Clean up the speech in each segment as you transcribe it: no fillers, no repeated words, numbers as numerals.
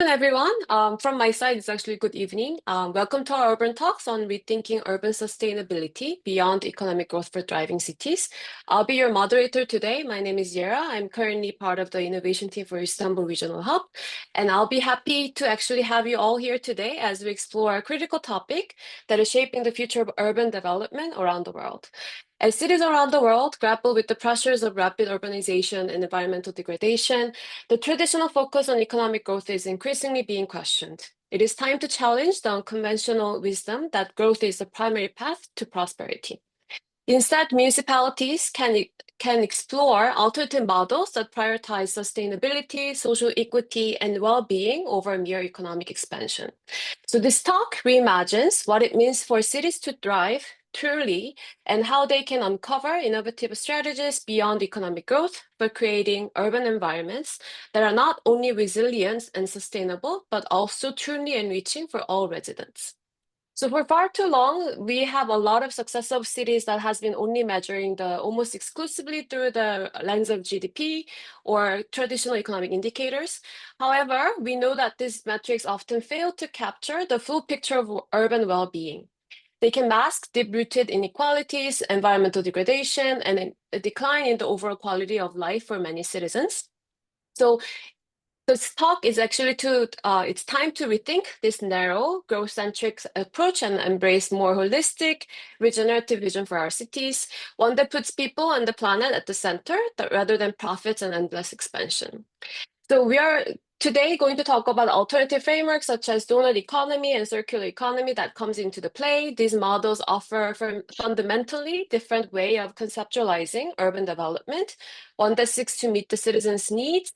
Everyone. From my side, it's actually good evening. Welcome to our Urban Talks on rethinking urban sustainability beyond economic growth for thriving cities. I'll be your moderator today. My name is Yera. I'm currently part of the innovation team for Istanbul Regional Hub, and I'll be happy to actually have you all here today as we explore a critical topic that is shaping the future of urban development around the world. As cities around the world grapple with the pressures of rapid urbanization and environmental degradation, the traditional focus on economic growth is increasingly being questioned. It is time to challenge the unconventional wisdom that growth is the primary path to prosperity. Instead, municipalities can explore alternative models that prioritize sustainability, social equity, and well-being over mere economic expansion. So this talk reimagines what it means for cities to thrive truly and how they can uncover innovative strategies beyond economic growth for creating urban environments that are not only resilient and sustainable, but also truly enriching for all residents. So for far too long, we have a lot of successive cities that has been only measuring the almost exclusively through the lens of GDP or traditional economic indicators. However, we know that these metrics often fail to capture the full picture of urban well-being. They can mask deep-rooted inequalities, environmental degradation, and a decline in the overall quality of life for many citizens. So this talk is actually it's time to rethink this narrow, growth-centric approach and embrace more holistic, regenerative vision for our cities, one that puts people and the planet at the center rather than profits and endless expansion. So we are today going to talk about alternative frameworks such as donut economy and circular economy that comes into the play. These models offer a fundamentally different way of conceptualizing urban development, one that seeks to meet the citizens' needs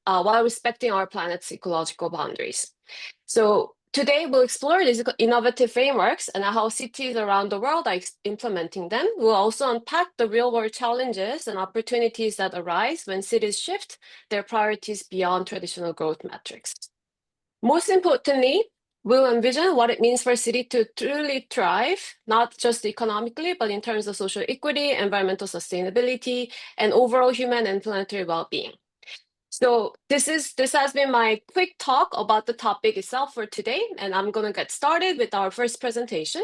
while respecting our planet's ecological boundaries. So today we'll explore these innovative frameworks and how cities around the world are implementing them. We'll also unpack the real-world challenges and opportunities that arise when cities shift their priorities beyond traditional growth metrics. Most importantly, we'll envision what it means for a city to truly thrive, not just economically, but in terms of social equity, environmental sustainability, and overall human and planetary well-being. So this has been my quick talk about the topic itself for today, and I'm going to get started with our first presentation.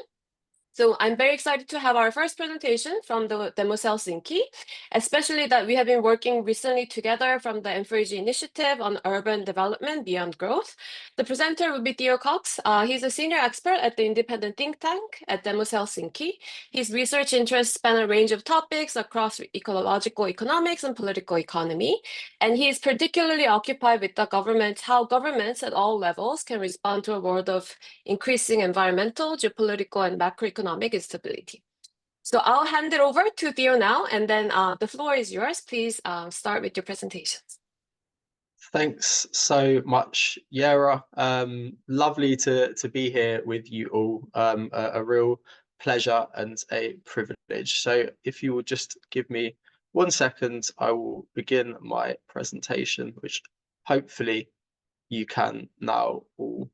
So I'm very excited to have our first presentation from the Demos Helsinki, especially that we have been working recently together from the Encourage initiative on urban development beyond growth. The presenter will be Theo Cox. He's a senior expert at the independent think tank at Demos Helsinki. His research interests span a range of topics across ecological economics and political economy. And he is particularly occupied with how governments at all levels can respond to a world of increasing environmental, geopolitical, and macroeconomic instability. So I'll hand it over to Theo now, and then the floor is yours. Please start with your presentations. Thanks so much, Yera. Lovely to be here with you all. A real pleasure and a privilege. So if you will just give me 1 second, I will begin my presentation, which hopefully you can now all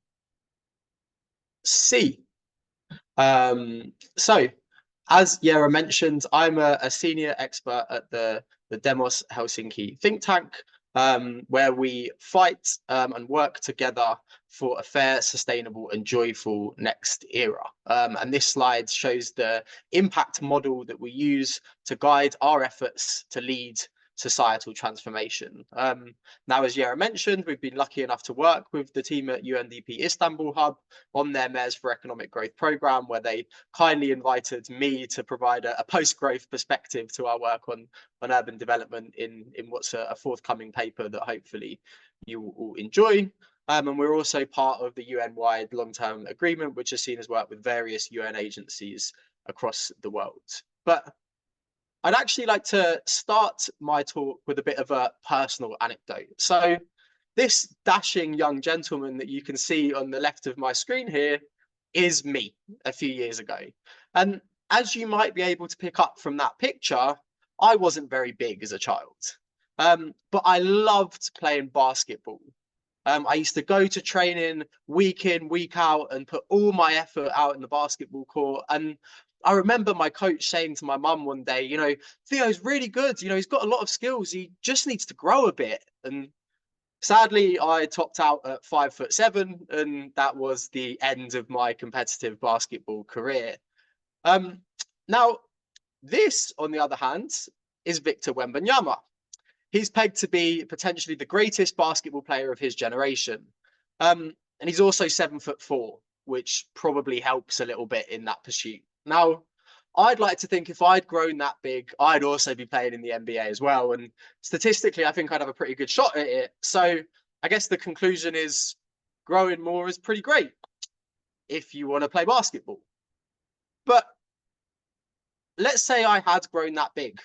see. So as Yera mentioned, I'm a senior expert at the Demos Helsinki think tank, where we fight and work together for a fair, sustainable and joyful next era. And this slide shows the impact model that we use to guide our efforts to lead societal transformation. Now, as Yera mentioned, we've been lucky enough to work with the team at UNDP Istanbul Hub on their Mayors for Economic Growth programme, where they kindly invited me to provide a post-growth perspective to our work on urban development in what's a forthcoming paper that hopefully you will all enjoy. And we're also part of the UN-wide long-term agreement, which has seen us work with various UN agencies across the world. But I'd actually like to start my talk with a bit of a personal anecdote. So this dashing young gentleman that you can see on the left of my screen here is me a few years ago. And as you might be able to pick up from that picture, I wasn't very big as a child, but I loved playing basketball. I used to go to training week in, week out and put all my effort out in the basketball court. And I remember my coach saying to my mum one day, Theo's really good. He's got a lot of skills. He just needs to grow a bit. And Sadly, I topped out at 5'7", and that was the end of my competitive basketball career. Um, Now, this, on the other hand, is Victor Wembanyama. He's pegged to be potentially the greatest basketball player of his generation. And he's also 7'4", which probably helps a little bit in that pursuit. Now, I'd like to think if I'd grown that big, I'd also be playing in the NBA as well. And statistically, I think I'd have a pretty good shot at it. So I guess the conclusion is growing more is pretty great if you want to play basketball. But let's say I had grown that big.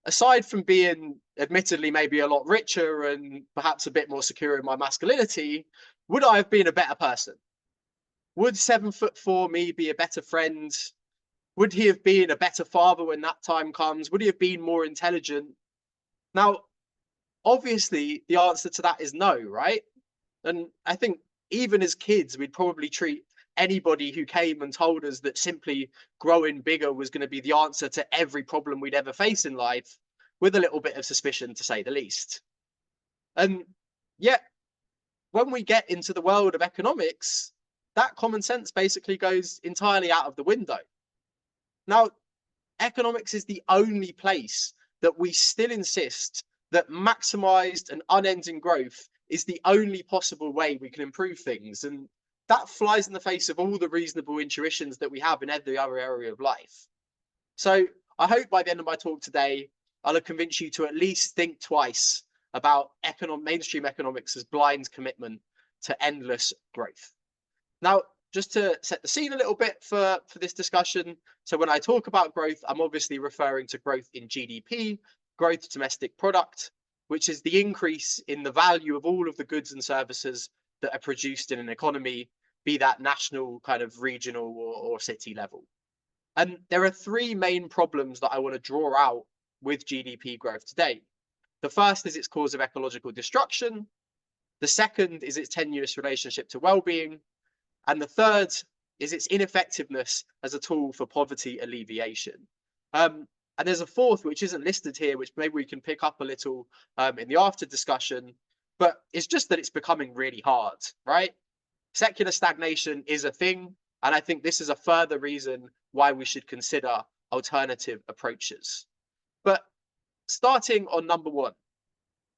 Aside from being admittedly maybe a lot richer and perhaps a bit more secure in my masculinity, would I have been a better person? Would 7'4" me be a better friend? Would he have been a better father when that time comes? Would he have been more intelligent? Now, obviously, the answer to that is no, right? And I think even as kids, we'd probably treat anybody who came and told us that simply growing bigger was going to be the answer to every problem we'd ever face in life with a little bit of suspicion, to say the least. And yet, when we get into the world of economics, that common sense basically goes entirely out of the window. Now, economics is the only place that we still insist that maximized and unending growth is the only possible way we can improve things. And that flies in the face of all the reasonable intuitions that we have in every other area of life. So I hope by the end of my talk today, I'll have convinced you to at least think twice about mainstream economics' blind commitment to endless growth. Now, just to set the scene a little bit for this discussion. So when I talk about growth, I'm obviously referring to growth in GDP, gross domestic product, which is the increase in the value of all of the goods and services that are produced in an economy, be that national, kind of regional or city level. And there are three main problems that I want to draw out with GDP growth today. The first is its cause of ecological destruction. The second is its tenuous relationship to well-being. And the third is its ineffectiveness as a tool for poverty alleviation. And there's a fourth, which isn't listed here, which maybe we can pick up a little in the after discussion, but it's just that it's becoming really hard, right? Secular stagnation is a thing, and I think this is a further reason why we should consider alternative approaches. But starting on number one.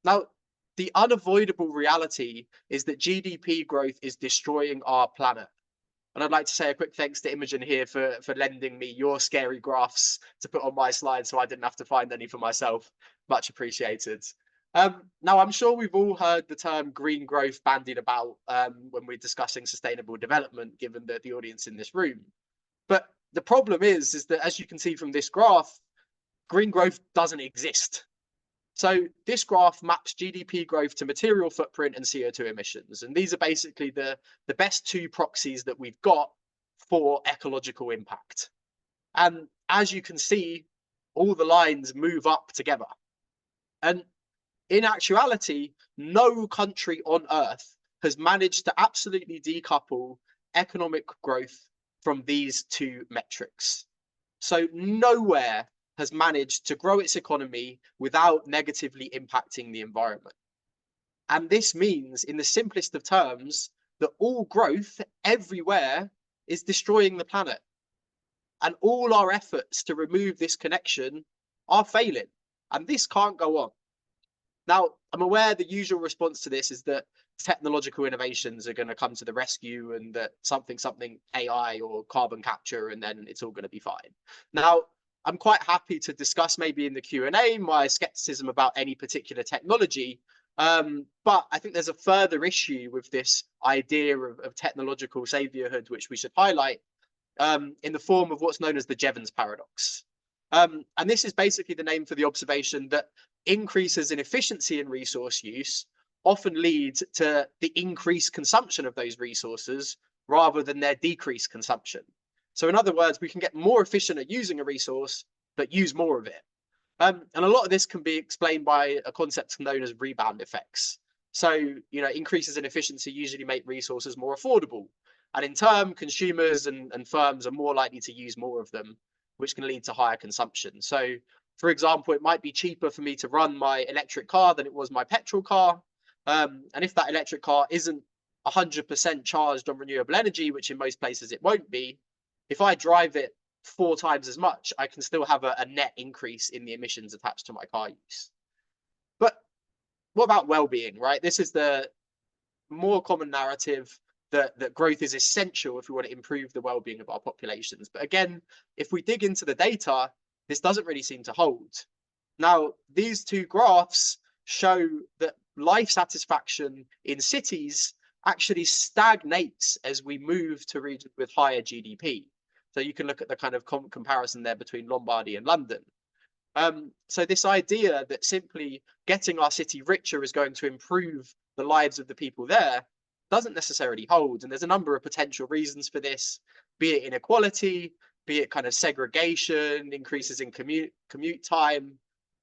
Now, the unavoidable reality is that GDP growth is destroying our planet. And I'd like to say a quick thanks to Imogen here for lending me your scary graphs to put on my slide so I didn't have to find any for myself. Much appreciated. Now, I'm sure we've all heard the term green growth bandied about when we're discussing sustainable development, given the audience in this room. But the problem is that, as you can see from this graph, green growth doesn't exist. So this graph maps GDP growth to material footprint and CO2 emissions. And these are basically the best two proxies that we've got for ecological impact. And as you can see, all the lines move up together. And in actuality, no country on earth has managed to absolutely decouple economic growth from these two metrics. So nowhere has managed to grow its economy without negatively impacting the environment. And this means, in the simplest of terms, that all growth everywhere is destroying the planet. And all our efforts to remove this connection are failing. And this can't go on. Now, I'm aware the usual response to this is that technological innovations are going to come to the rescue and that something AI or carbon capture, and then it's all going to be fine. Now, I'm quite happy to discuss maybe in the Q&A my skepticism about any particular technology. But I think there's a further issue with this idea of technological saviorhood, which we should highlight in the form of what's known as the Jevons paradox. And this is basically the name for the observation that increases in efficiency in resource use often lead to the increased consumption of those resources rather than their decreased consumption. So in other words, we can get more efficient at using a resource, but use more of it. And a lot of this can be explained by a concept known as rebound effects. So, increases in efficiency usually make resources more affordable. And in turn, consumers and firms are more likely to use more of them, which can lead to higher consumption. So, for example, it might be cheaper for me to run my electric car than it was my petrol car. And if that electric car isn't 100% charged on renewable energy, which in most places it won't be, if I drive it 4 times as much, I can still have a net increase in the emissions attached to my car use. But what about well-being, right? This is the more common narrative that growth is essential if we want to improve the well-being of our populations. But again, if we dig into the data, this doesn't really seem to hold. Now, these two graphs show that life satisfaction in cities actually stagnates as we move to regions with higher GDP. So you can look at the kind of comparison there between Lombardy and London. So this idea that simply getting our city richer is going to improve the lives of the people there doesn't necessarily hold. And there's a number of potential reasons for this, be it inequality, be it kind of segregation, increases in commute time,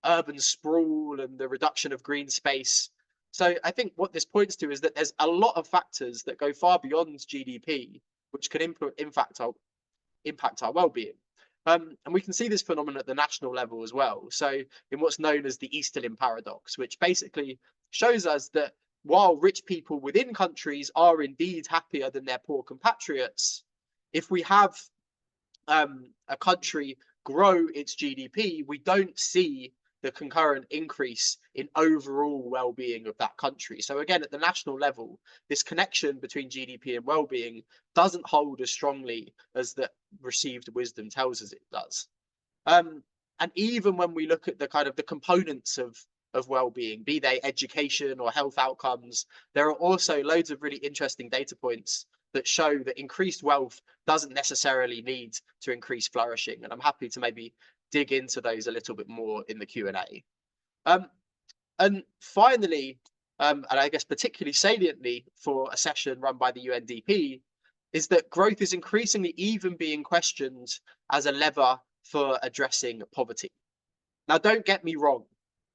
urban sprawl, and the reduction of green space. So I think what this points to is that there's a lot of factors that go far beyond GDP, which can impact our well-being. And we can see this phenomenon at the national level as well. So in what's known as the Easterlin paradox, which basically shows us that while rich people within countries are indeed happier than their poor compatriots, if we have a country grow its GDP, we don't see the concurrent increase in overall well-being of that country. So again, at the national level, this connection between GDP and well-being doesn't hold as strongly as the received wisdom tells us it does. And even when we look at the kind of the components of well-being, be they education or health outcomes, there are also loads of really interesting data points that show that increased wealth doesn't necessarily need to increase flourishing. And I'm happy to maybe dig into those a little bit more in the Q&A. And finally, and I guess particularly saliently for a session run by the UNDP, is that growth is increasingly even being questioned as a lever for addressing poverty. Now, don't get me wrong.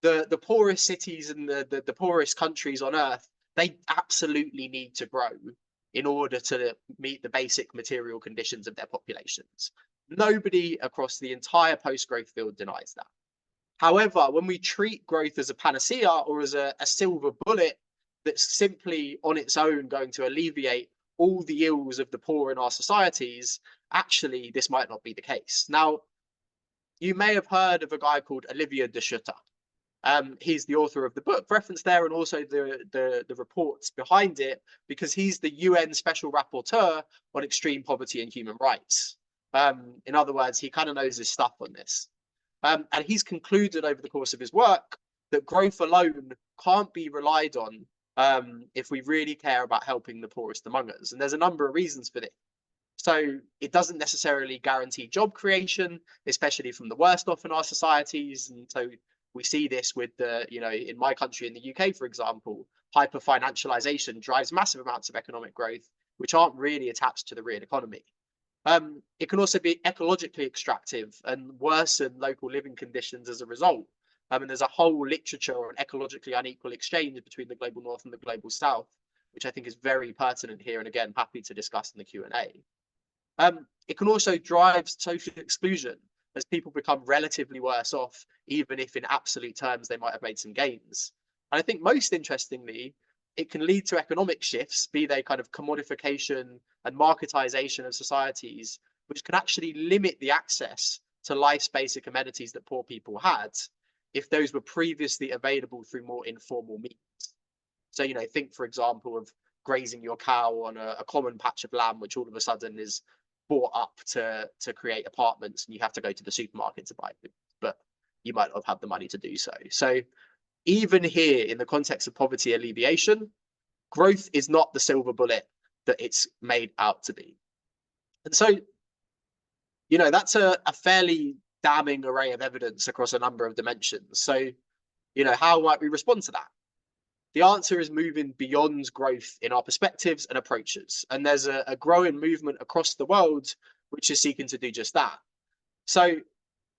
The poorest cities and the poorest countries on earth, they absolutely need to grow in order to meet the basic material conditions of their populations. Nobody across the entire post-growth field denies that. However, when we treat growth as a panacea or as a silver bullet that's simply on its own going to alleviate all the ills of the poor in our societies, actually, this might not be the case. Now, you may have heard of a guy called Olivier de Schutter. He's the author of the book referenced there and also the reports behind it, because he's the UN Special Rapporteur on extreme poverty and human rights. In other words, he kind of knows his stuff on this. And he's concluded over the course of his work that growth alone can't be relied on if we really care about helping the poorest among us. And there's a number of reasons for this. So it doesn't necessarily guarantee job creation, especially from the worst off in our societies. And so we see this with the, in my country, in the UK, for example, hyper-financialization drives massive amounts of economic growth, which aren't really attached to the real economy. It can also be ecologically extractive and worsen local living conditions as a result. And there's a whole literature on ecologically unequal exchange between the global north and the global south, which I think is very pertinent here. And again, happy to discuss in the Q&A. It can also drive social exclusion as people become relatively worse off, even if in absolute terms they might have made some gains. And I think most interestingly, it can lead to economic shifts, be they kind of commodification and marketization of societies, which can actually limit the access to life's basic amenities that poor people had if those were previously available through more informal means. So, think, for example, of grazing your cow on a common patch of land, which all of a sudden is bought up to create apartments, and you have to go to the supermarket to buy food, but you might not have had the money to do so. So even here, in the context of poverty alleviation, growth is not the silver bullet that it's made out to be. And so, that's a fairly damning array of evidence across a number of dimensions. So, how might we respond to that? The answer is moving beyond growth in our perspectives and approaches. And there's a growing movement across the world which is seeking to do just that. So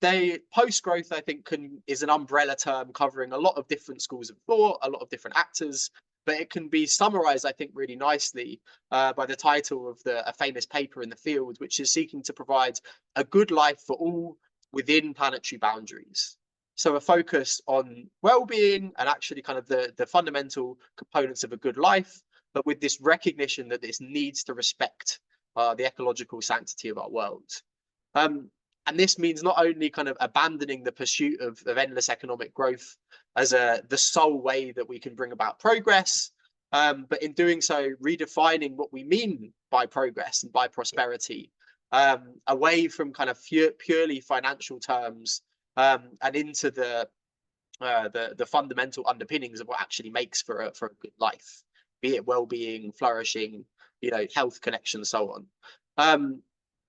the post-growth, I think, is an umbrella term covering a lot of different schools of thought, a lot of different actors, but it can be summarized, I think, really nicely by the title of a famous paper in the field, which is seeking to provide a good life for all within planetary boundaries. So a focus on well-being and actually kind of the fundamental components of a good life, but with this recognition that this needs to respect the ecological sanctity of our world. And this means not only kind of abandoning the pursuit of endless economic growth as the sole way that we can bring about progress, but in doing so, redefining what we mean by progress and by prosperity, away from kind of purely financial terms, and into the fundamental underpinnings of what actually makes for a good life, be it well-being, flourishing, health connections, so on.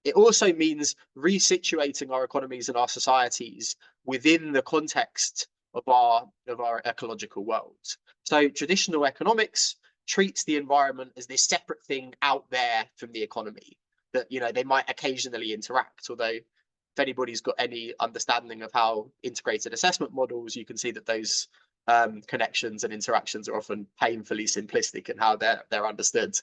It also means resituating our economies and our societies within the context of our ecological world. So traditional economics treats the environment as this separate thing out there from the economy that they might occasionally interact. Although if anybody's got any understanding of how integrated assessment models, you can see that those connections and interactions are often painfully simplistic in how they're understood.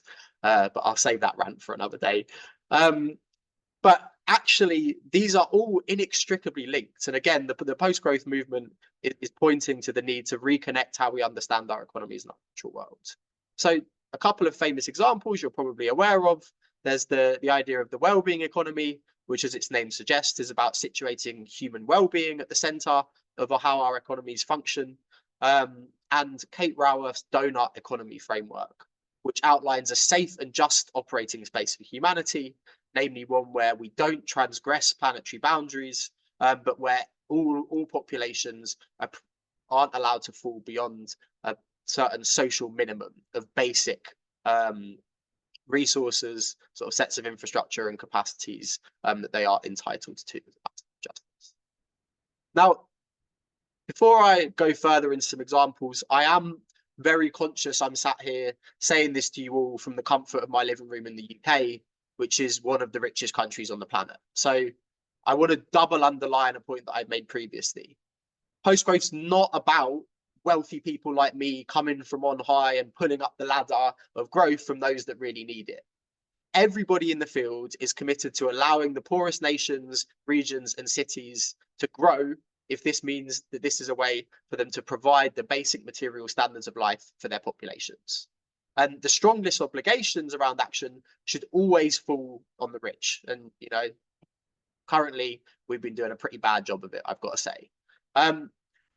But I'll save that rant for another day. But actually, these are all inextricably linked. And again, the post-growth movement is pointing to the need to reconnect how we understand our economies and our natural world. So a couple of famous examples you're probably aware of. There's the idea of the well-being economy, which, as its name suggests, is about situating human well-being at the center of how our economies function. And Kate Raworth's donut economy framework, which outlines a safe and just operating space for humanity, namely one where we don't transgress planetary boundaries, but where all populations aren't allowed to fall beyond a certain social minimum of basic resources, sort of sets of infrastructure and capacities that they are entitled to. Now, before I go further into some examples, I am very conscious I'm sat here saying this to you all from the comfort of my living room in the UK, which is one of the richest countries on the planet. So I want to double underline a point that I've made previously. Post-growth's not about wealthy people like me coming from on high and pulling up the ladder of growth from those that really need it. Everybody in the field is committed to allowing the poorest nations, regions, and cities to grow if this means that this is a way for them to provide the basic material standards of life for their populations. And the strongest obligations around action should always fall on the rich. And, currently we've been doing a pretty bad job of it, I've got to say.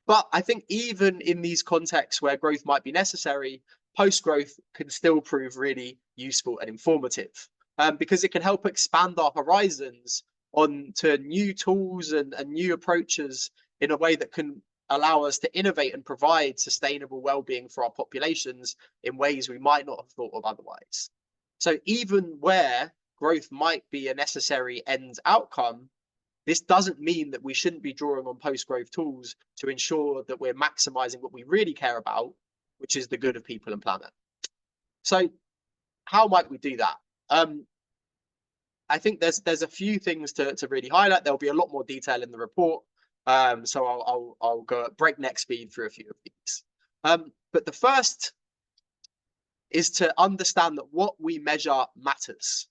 But I think even in these contexts where growth might be necessary, post-growth can still prove really useful and informative, because it can help expand our horizons onto new tools and new approaches in a way that can allow us to innovate and provide sustainable well-being for our populations in ways we might not have thought of otherwise. So even where growth might be a necessary end outcome, this doesn't mean that we shouldn't be drawing on post-growth tools to ensure that we're maximizing what we really care about, which is the good of people and planet. So how might we do that? I think there's a few things to really highlight. There'll be a lot more detail in the report, so I'll go at breakneck speed through a few of these. But the first is to understand that what we measure matters.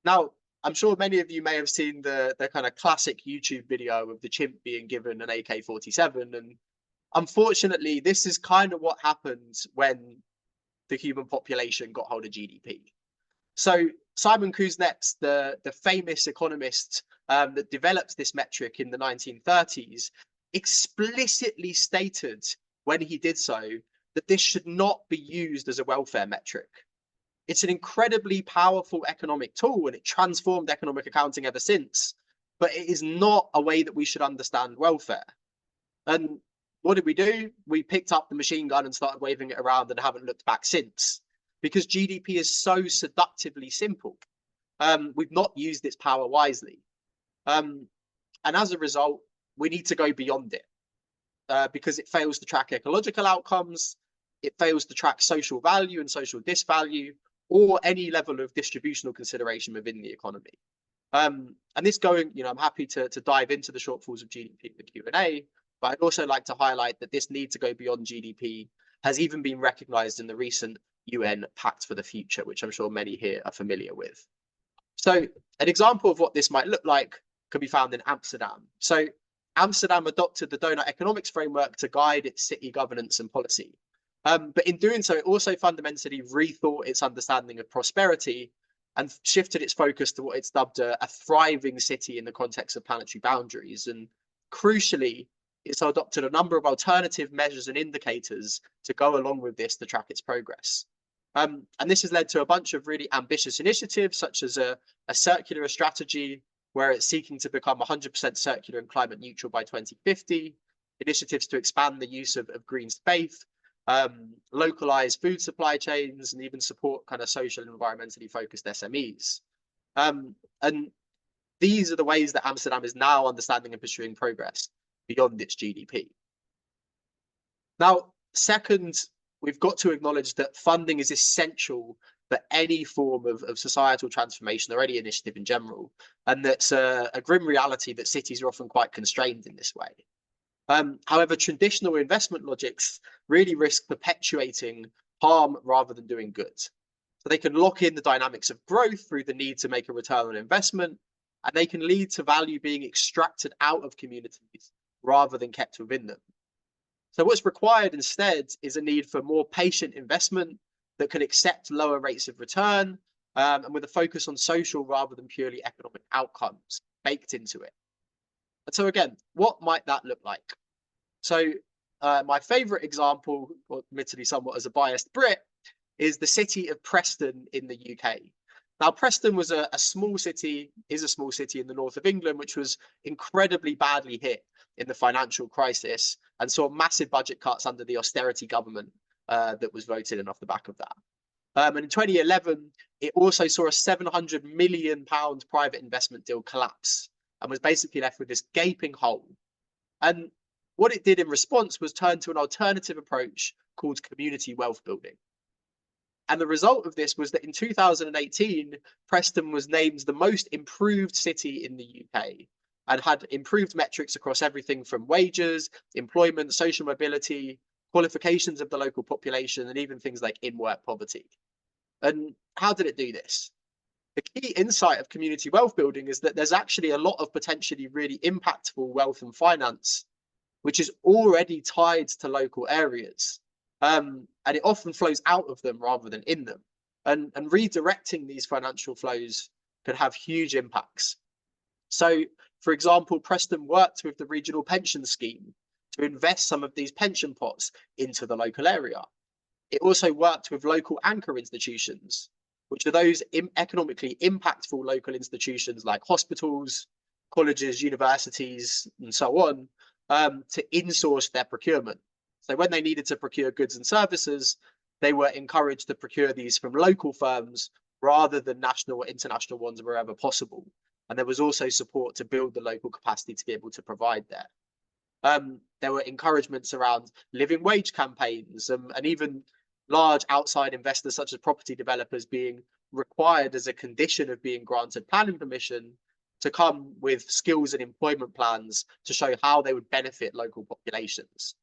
Now, I'm sure many of you may have seen the kind of classic YouTube video of the chimp being given an AK-47, and unfortunately, this is kind of what happened when the human population got hold of GDP. So Simon Kuznets, the famous economist that developed this metric in the 1930s, explicitly stated when he did so that this should not be used as a welfare metric. It's an incredibly powerful economic tool, and it transformed economic accounting ever since, but it is not a way that we should understand welfare. And what did we do? We picked up the machine gun and started waving it around and haven't looked back since, because GDP is so seductively simple. We've not used its power wisely. And as a result, we need to go beyond it, because it fails to track ecological outcomes, it fails to track social value and social disvalue, or any level of distributional consideration within the economy. And this going, I'm happy to dive into the shortfalls of GDP in the Q&A, but I'd also like to highlight that this need to go beyond GDP has even been recognized in the recent UN Pact for the Future, which I'm sure many here are familiar with. So an example of what this might look like can be found in Amsterdam. So Amsterdam adopted the donut economics framework to guide its city governance and policy. But in doing so, it also fundamentally rethought its understanding of prosperity and shifted its focus to what it's dubbed a thriving city in the context of planetary boundaries. And crucially, it's adopted a number of alternative measures and indicators to go along with this to track its progress. And this has led to a bunch of really ambitious initiatives, such as a circular strategy, where it's seeking to become 100% circular and climate neutral by 2050, initiatives to expand the use of green space, localize food supply chains, and even support kind of social and environmentally focused SMEs. And these are the ways that Amsterdam is now understanding and pursuing progress beyond its GDP. Now, second, we've got to acknowledge that funding is essential for any form of societal transformation or any initiative in general, and that's a grim reality that cities are often quite constrained in this way. However, traditional investment logics really risk perpetuating harm rather than doing good. So they can lock in the dynamics of growth through the need to make a return on investment, and they can lead to value being extracted out of communities rather than kept within them. So what's required instead is a need for more patient investment that can accept lower rates of return, and with a focus on social rather than purely economic outcomes baked into it. And so again, what might that look like? So my favorite example, or admittedly somewhat as a biased Brit, is the city of Preston in the UK. Now, Preston was a small city, is a small city in the north of England, which was incredibly badly hit in the financial crisis and saw massive budget cuts under the austerity government that was voted in off the back of that. And in 2011, it also saw a £700 million private investment deal collapse and was basically left with this gaping hole. And what it did in response was turn to an alternative approach called community wealth building. And the result of this was that in 2018, Preston was named the most improved city in the UK and had improved metrics across everything from wages, employment, social mobility, qualifications of the local population, and even things like in-work poverty. And how did it do this? The key insight of community wealth building is that there's actually a lot of potentially really impactful wealth and finance, which is already tied to local areas. And it often flows out of them rather than in them. And redirecting these financial flows can have huge impacts. So, for example, Preston worked with the regional pension scheme to invest some of these pension pots into the local area. It also worked with local anchor institutions, which are those economically impactful local institutions like hospitals, colleges, universities, and so on, to insource their procurement. So when they needed to procure goods and services, they were encouraged to procure these from local firms rather than national or international ones wherever possible. And there was also support to build the local capacity to be able to provide that. There were encouragements around living wage campaigns, and even large outside investors such as property developers being required as a condition of being granted planning permission to come with skills and employment plans to show how they would benefit local populations.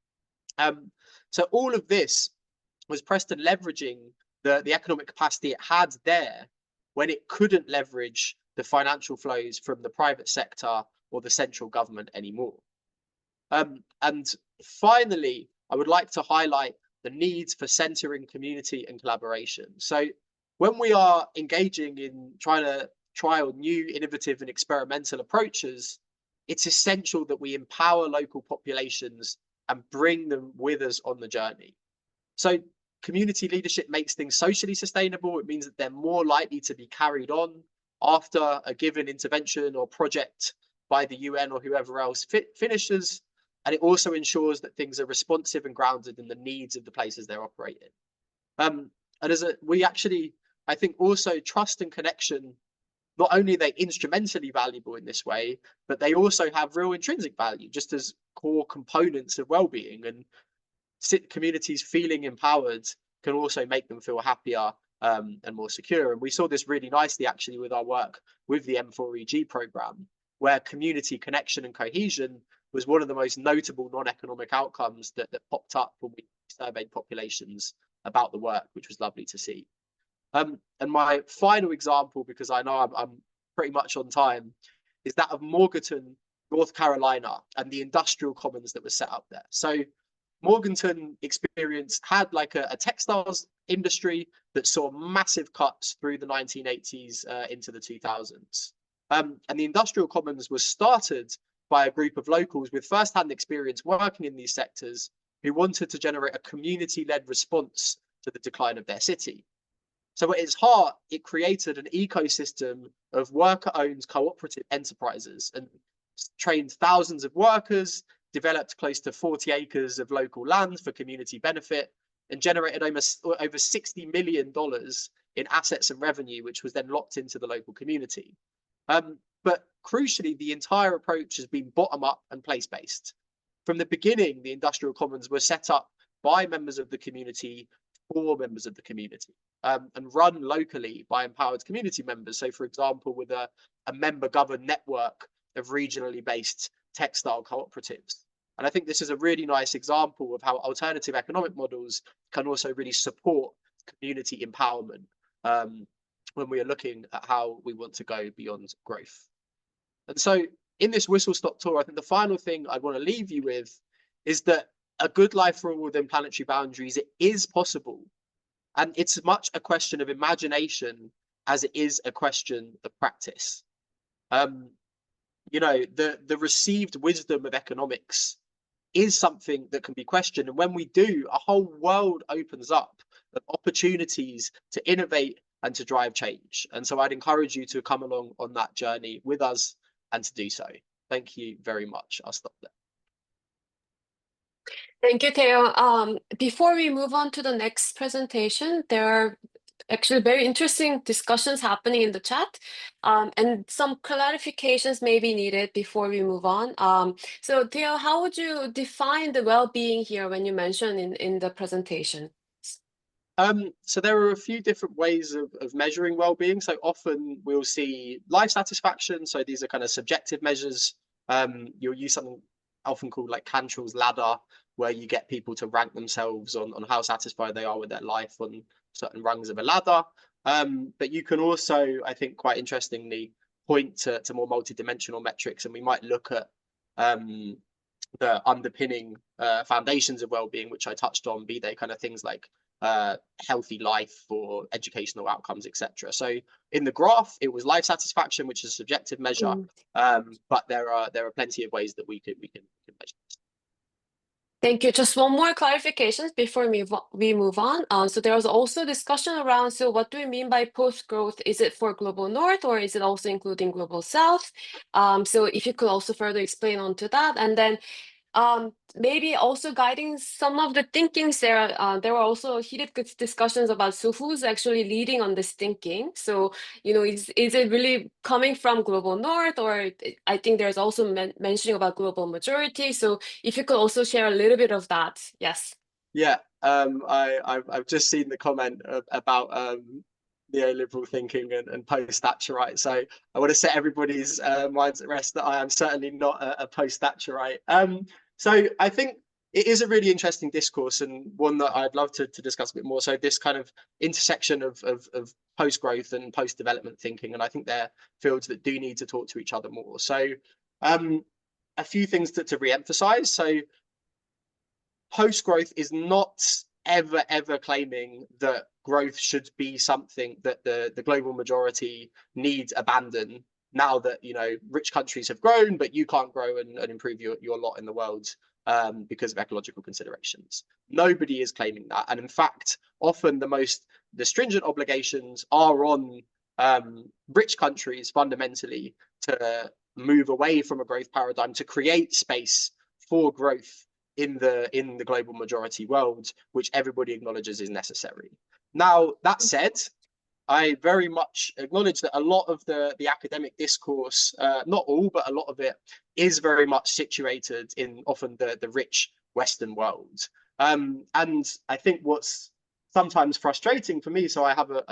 So all of this was Preston leveraging the economic capacity it had there when it couldn't leverage the financial flows from the private sector or the central government anymore. And finally, I would like to highlight the needs for centering community and collaboration. So when we are engaging in trying to trial new, innovative and experimental approaches, it's essential that we empower local populations and bring them with us on the journey. So community leadership makes things socially sustainable. It means that they're more likely to be carried on after a given intervention or project by the UN or whoever else finishes. And it also ensures that things are responsive and grounded in the needs of the places they're operating. And we actually, I think also trust and connection, not only are they instrumentally valuable in this way, but they also have real intrinsic value, just as core components of well-being. And communities feeling empowered can also make them feel happier and more secure. And we saw this really nicely actually with our work with the M4EG program, where community connection and cohesion was one of the most notable non-economic outcomes that popped up when we surveyed populations about the work, which was lovely to see. And my final example, because I know I'm pretty much on time, is that of Morgarton, North Carolina, and the industrial commons that was set up there. So Morganton experience had like a textiles industry that saw massive cuts through the 1980s into the 2000s. And the industrial commons was started by a group of locals with first-hand experience working in these sectors who wanted to generate a community-led response to the decline of their city. So at its heart, it created an ecosystem of worker-owned cooperative enterprises and trained thousands of workers, developed close to 40 acres of local land for community benefit, and generated almost over $60 million in assets and revenue, which was then locked into the local community. But crucially, the entire approach has been bottom-up and place-based. From the beginning, the industrial commons were set up by members of the community for members of the community, and run locally by empowered community members. So, for example, with a member-governed network of regionally based textile cooperatives. And I think this is a really nice example of how alternative economic models can also really support community empowerment when we are looking at how we want to go beyond growth. And so in this whistle-stop tour, I think the final thing I want to leave you with is that a good life for all within planetary boundaries, it is possible. And it's as much a question of imagination as it is a question of practice. You know, the received wisdom of economics is something that can be questioned. And when we do, a whole world opens up of opportunities to innovate and to drive change. And so I'd encourage you to come along on that journey with us and to do so. Thank you very much. I'll stop there. Thank you, Theo. Before we move on to the next presentation, there are actually very interesting discussions happening in the chat, and some clarifications may be needed before we move on. So Theo, how would you define the well-being here when you mention in the presentation? So there are a few different ways of measuring well-being. So often we'll see life satisfaction. So these are kind of subjective measures. You'll use something often called like Cantrell's ladder, where you get people to rank themselves on how satisfied they are with their life on certain rungs of a ladder. But you can also, I think, quite interestingly, point to more multidimensional metrics, and we might look at the underpinning foundations of well-being, which I touched on, be they kind of things like healthy life or educational outcomes, etc. So in the graph, it was life satisfaction, which is a subjective measure, but there are plenty of ways that we can measure this. Thank you. Just one more clarification before we move on. So there was also discussion around, so what do we mean by post-growth? Is it for Global North or is it also including Global South? So if you could also further explain onto that. And then maybe also guiding some of the thinkings there. There were also heated discussions about, so who's actually leading on this thinking? So, you know, is it really coming from Global North, or I think there's also mentioning about global majority. So if you could also share a little bit of that. Yes. Yeah, I've just seen the comment about neoliberal thinking and post-Thatcherite. So I want to set everybody's minds at rest that I am certainly not a post-Thatcherite. So I think it is a really interesting discourse and one that I'd love to discuss a bit more. So this kind of intersection of post-growth and post-development thinking, and I think they're fields that do need to talk to each other more. So a few things to re-emphasize. So post-growth is not ever claiming that growth should be something that the global majority needs abandon now that, you know, rich countries have grown, but you can't grow and improve your lot in the world because of ecological considerations. Nobody is claiming that. And in fact, often the stringent obligations are on rich countries fundamentally to move away from a growth paradigm, to create space for growth in the global majority world, which everybody acknowledges is necessary. Now, that said, I very much acknowledge that a lot of the academic discourse, not all, but a lot of it, is very much situated in often the rich Western world. And I think what's sometimes frustrating for me, so I have a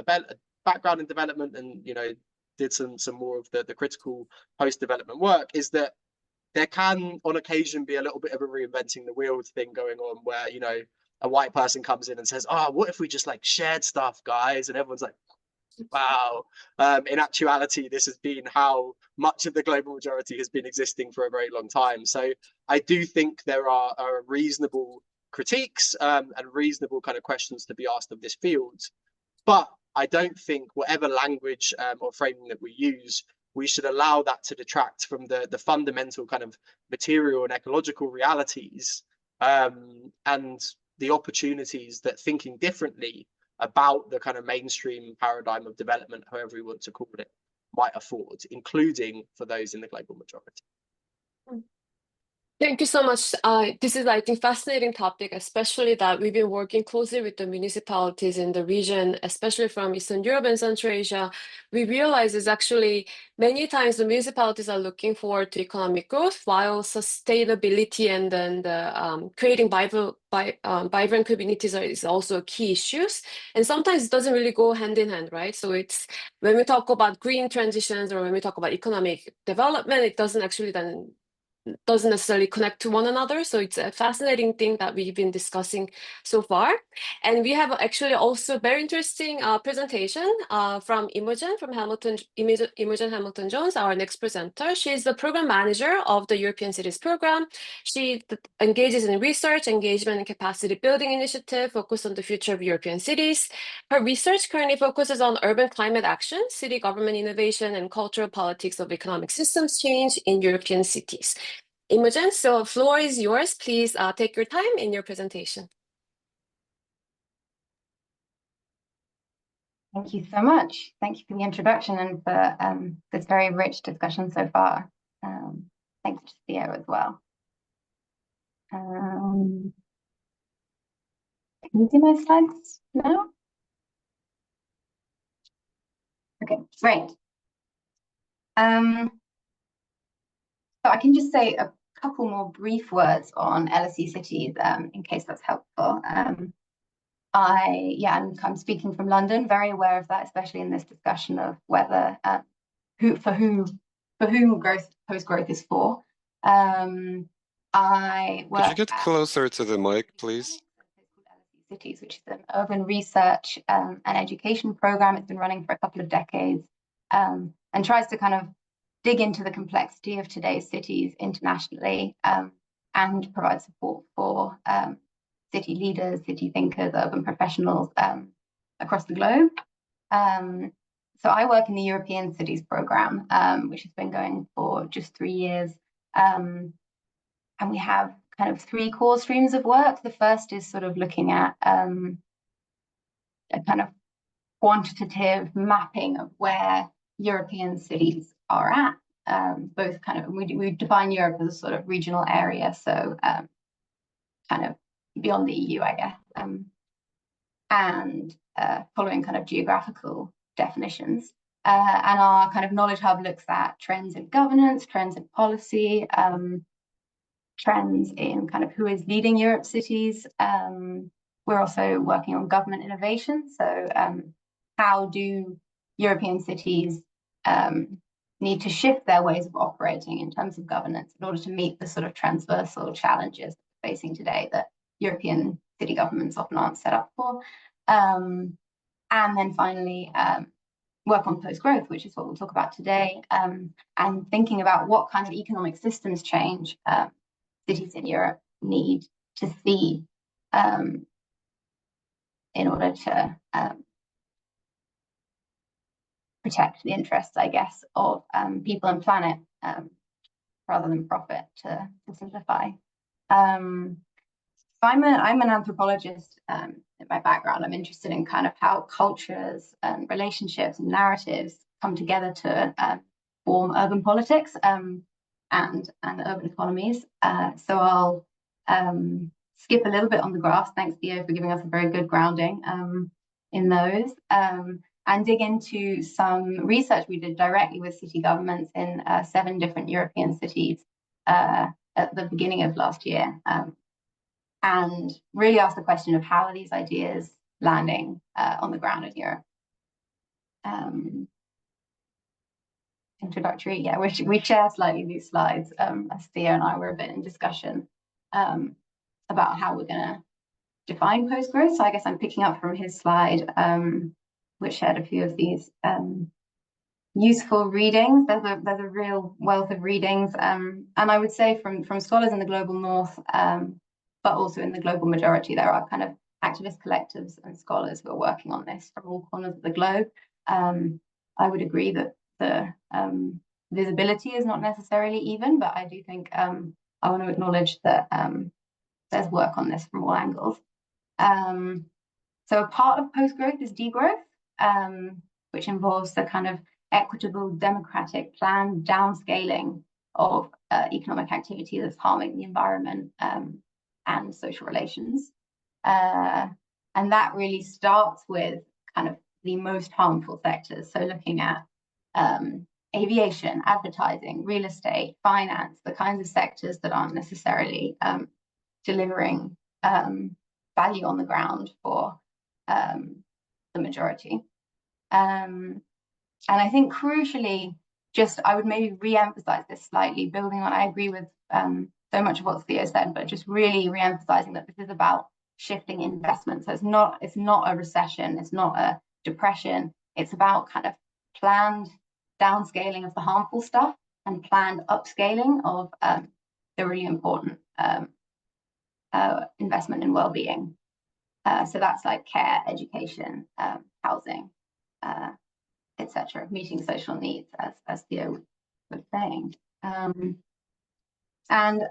background in development and, you know, did some more of the critical post-development work, is that there can on occasion be a little bit of a reinventing the wheel thing going on where, you know, a white person comes in and says, oh, what if we just like shared stuff, guys? And everyone's like, Wow. In actuality, this has been how much of the global majority has been existing for a very long time. So I do think there are reasonable critiques and reasonable kind of questions to be asked of this field. But I don't think whatever language or framing that we use, we should allow that to detract from the fundamental kind of material and ecological realities and the opportunities that thinking differently about the kind of mainstream paradigm of development, however we want to call it, might afford, including for those in the global majority. Thank you so much. This is, I think, fascinating topic, especially that we've been working closely with the municipalities in the region, especially from Eastern Europe and Central Asia. We realize is actually many times the municipalities are looking forward to economic growth, while sustainability and then the creating vibrant communities is also key issues. And sometimes it doesn't really go hand in hand, right? So it's when we talk about green transitions or when we talk about economic development, it doesn't necessarily connect to one another. So it's a fascinating thing that we've been discussing so far. And we have actually also very interesting presentation from Imogen Hamilton Jones, our next presenter. She's the program manager of the European Cities Program. She engages in research, engagement, and capacity building initiative focused on the future of European cities. Her research currently focuses on urban climate action, city government innovation, and cultural politics of economic systems change in European cities. Imogen, so the floor is yours. Please take your time in your presentation. Thank you so much. Thank you for the introduction and for this very rich discussion so far. Thanks to Theo as well. Can you see my slides now? Okay, great. So I can just say a couple more brief words on LSE cities in case that's helpful. I'm speaking from London, very aware of that, especially in this discussion of whether for whom post-growth is for. Could you get closer to the mic, please? Cities, which is an urban research and education program. It's been running for a couple of decades and tries to kind of dig into the complexity of today's cities internationally and provide support for city leaders, city thinkers, urban professionals across the globe. So I work in the European Cities Program, which has been going for just 3 years. And we have kind of 3 core streams of work. The first is sort of looking at a kind of quantitative mapping of where European cities are at, both kind of, we define Europe as a sort of regional area, so kind of beyond the EU, I guess, and following kind of geographical definitions. And our kind of knowledge hub looks at trends in governance, trends in policy, trends in kind of who is leading Europe's cities. We're also working on government innovation. So how do European cities need to shift their ways of operating in terms of governance in order to meet the sort of transversal challenges facing today that European city governments often aren't set up for. And then finally, work on post-growth, which is what we'll talk about today, and thinking about what kind of economic systems change cities in Europe need to see in order to protect the interests, I guess, of people and planet rather than profit, to simplify. So I'm an anthropologist in my background. I'm interested in kind of how cultures and relationships and narratives come together to form urban politics and urban economies. So I'll skip a little bit on the graphs. Thanks, Theo, for giving us a very good grounding in those. And dig into some research we did directly with city governments in 7 different European cities at the beginning of last year. And really ask the question of how are these ideas landing on the ground in Europe. Introductory, yeah, we share slightly these slides as Theo and I were a bit in discussion about how we're going to define post-growth. So I guess I'm picking up from his slide which shared a few of these useful readings. There's a real wealth of readings, and I would say from scholars in the global north, but also in the global majority, there are kind of activist collectives and scholars who are working on this from all corners of the globe. I would agree that the visibility is not necessarily even, but I do think I want to acknowledge that there's work on this from all angles. So a part of post-growth is degrowth, which involves the kind of equitable, democratic, planned downscaling of economic activity that's harming the environment and social relations. And that really starts with kind of the most harmful sectors. So looking at aviation, advertising, real estate, finance, the kinds of sectors that aren't necessarily delivering value on the ground for the majority. And I think crucially, I would maybe re-emphasize this slightly, building on, I agree with so much of what Theo said, but just really re-emphasizing that this is about shifting investment. So it's not a recession, it's not a depression, it's about kind of planned downscaling of the harmful stuff and planned upscaling of the really important investment in well-being. So that's like care, education, housing, etc., meeting social needs, as Theo was saying. And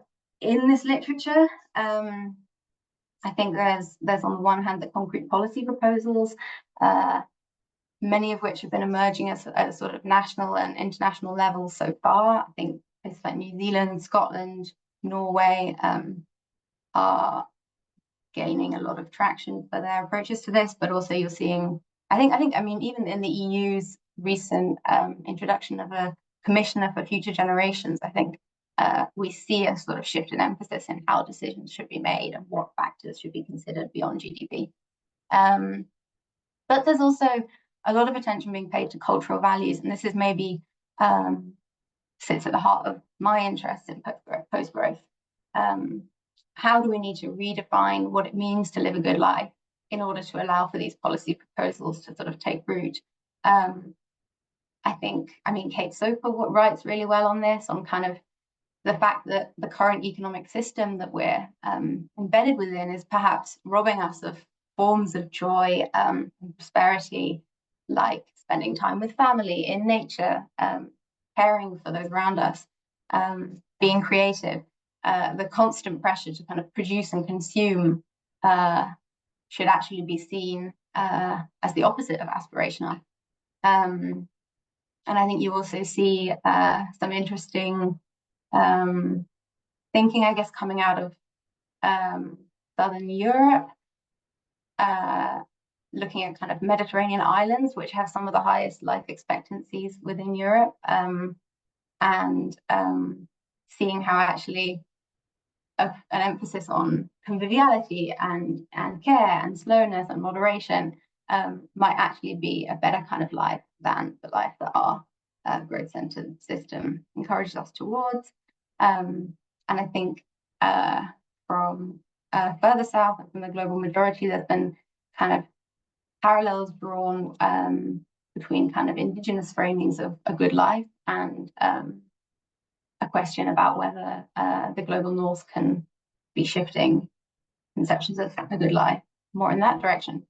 in this literature, I think there's on the one hand the concrete policy proposals, many of which have been emerging at a sort of national and international level so far. I think places like New Zealand, Scotland, Norway are gaining a lot of traction for their approaches to this, but also you're seeing, I mean, even in the EU's recent introduction of a commissioner for future generations, I think we see a sort of shift in emphasis in how decisions should be made and what factors should be considered beyond GDP. But there's also a lot of attention being paid to cultural values, and this is maybe sits at the heart of my interest in post-growth. How do we need to redefine what it means to live a good life in order to allow for these policy proposals to sort of take root? I mean, Kate Soper writes really well on this, on kind of the fact that the current economic system that we're embedded within is perhaps robbing us of forms of joy and prosperity, like spending time with family, in nature, caring for those around us, being creative. The constant pressure to kind of produce and consume should actually be seen as the opposite of aspirational. And I think you also see some interesting thinking, I guess, coming out of Southern Europe, looking at kind of Mediterranean islands, which have some of the highest life expectancies within Europe, and seeing how actually an emphasis on conviviality and care and slowness and moderation might actually be a better kind of life than the life that our growth-centered system encourages us towards. And I think from further south and from the global majority, there's been kind of parallels drawn between kind of indigenous framings of a good life and a question about whether the global north can be shifting conceptions of a good life more in that direction.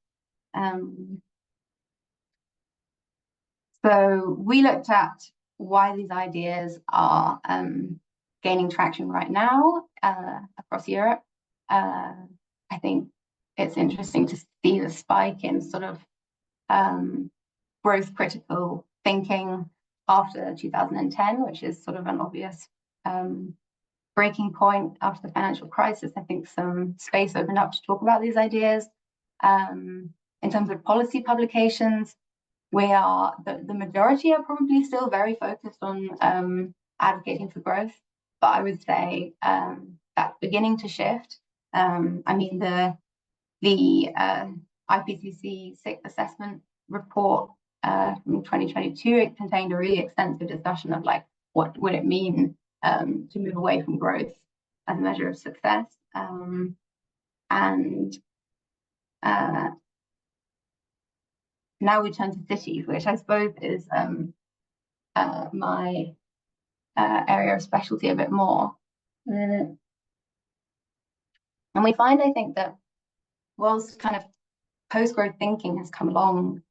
So we looked at why these ideas are gaining traction right now across Europe. I think it's interesting to see the spike in sort of growth critical thinking after 2010, which is sort of an obvious breaking point after the financial crisis. I think some space opened up to talk about these ideas. In terms of policy publications, the majority are probably still very focused on advocating for growth, but I would say that's beginning to shift. I mean, the IPCC sixth assessment report from 2022, it contained a really extensive discussion of like, what would it mean to move away from growth as a measure of success. now we turn to cities, which I suppose is my area of specialty a bit more. And we find, I think, that whilst kind of post-growth thinking has come along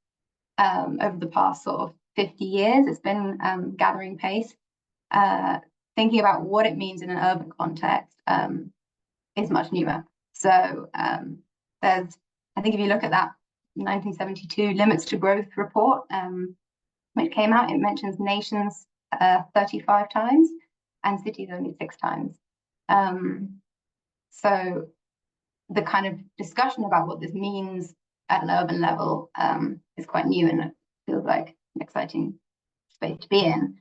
over the past sort of 50 years, it's been gathering pace. Thinking about what it means in an urban context is much newer. So there's, I think if you look at that 1972 Limits to Growth report, which came out, it mentions nations 35 times and cities only 6 times. So the kind of discussion about what this means at an urban level is quite new, and it feels like an exciting space to be in.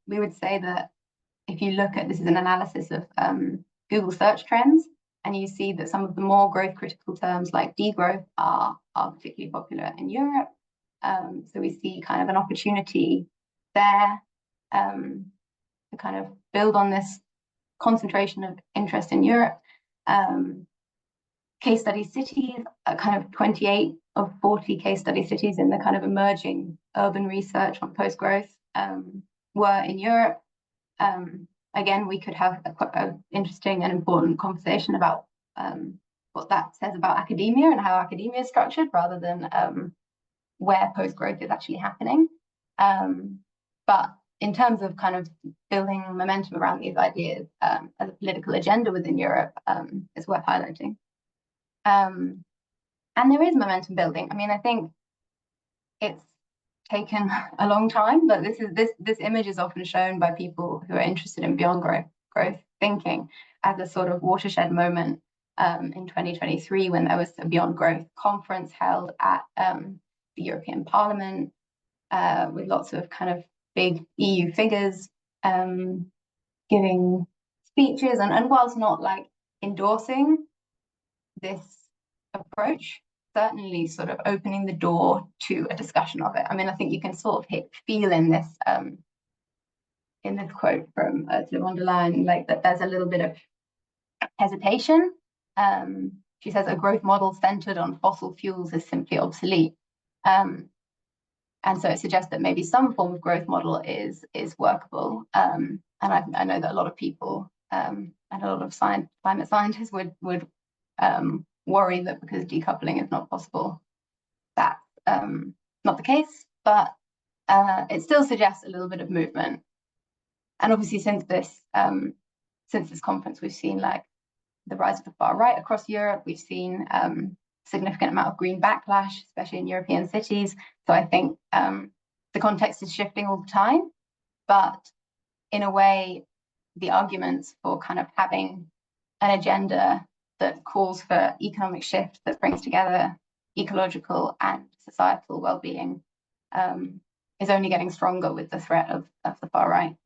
We would say that if you look at, this is an analysis of Google search trends, and you see that some of the more growth critical terms like degrowth are particularly popular in Europe. So we see kind of an opportunity there to kind of build on this concentration of interest in Europe. Case study cities, kind of 28 of 40 case study cities in the kind of emerging urban research on post-growth were in Europe. Again, we could have an interesting and important conversation about what that says about academia and how academia is structured, rather than where post-growth is actually happening. But in terms of kind of building momentum around these ideas as a political agenda within Europe, is worth highlighting. And there is momentum building. I mean, I think it's taken a long time, but this image is often shown by people who are interested in beyond growth thinking as a sort of watershed moment in 2023, when there was a Beyond Growth conference held at the European Parliament with lots of kind of big EU figures giving speeches, and whilst not like endorsing this approach, certainly sort of opening the door to a discussion of it. I mean, I think you can sort of feel in this quote from Ursula von der Leyen, like that there's a little bit of hesitation. She says a growth model centered on fossil fuels is simply obsolete. And so it suggests that maybe some form of growth model is workable. And I know that a lot of people and a lot of climate scientists would worry that because decoupling is not possible, that's not the case, but it still suggests a little bit of movement. And obviously since this conference, we've seen like the rise of the far right across Europe. We've seen significant amount of green backlash, especially in European cities. So I think the context is shifting all the time, but in a way, the arguments for kind of having an agenda that calls for economic shift that brings together ecological and societal well-being is only getting stronger with the threat of the far right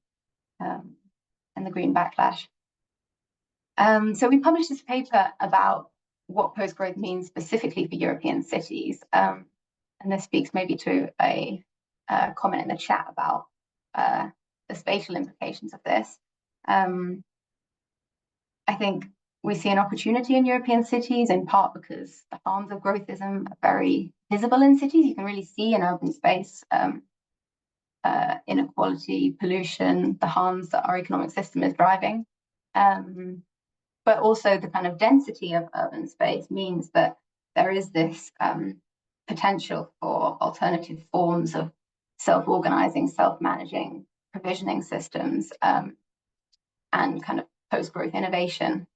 and the green backlash. So we published this paper about what post-growth means specifically for European cities. And this speaks maybe to a comment in the chat about the spatial implications of this. I think we see an opportunity in European cities, in part because the harms of growthism are very visible in cities. You can really see in urban space inequality, pollution, the harms that our economic system is driving. But also the kind of density of urban space means that there is this potential for alternative forms of self-organizing, self-managing, provisioning systems and kind of post-growth innovation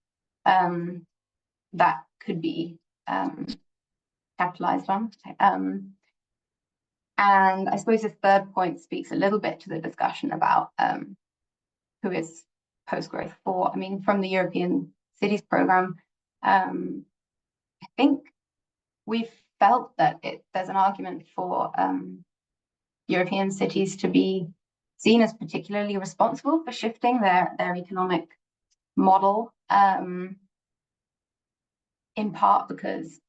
that could be capitalized on. And I suppose this third point speaks a little bit to the discussion about who is post-growth for. I mean, from the European Cities Programme, I think we've felt that there's an argument for European cities to be seen as particularly responsible for shifting their economic model, in part because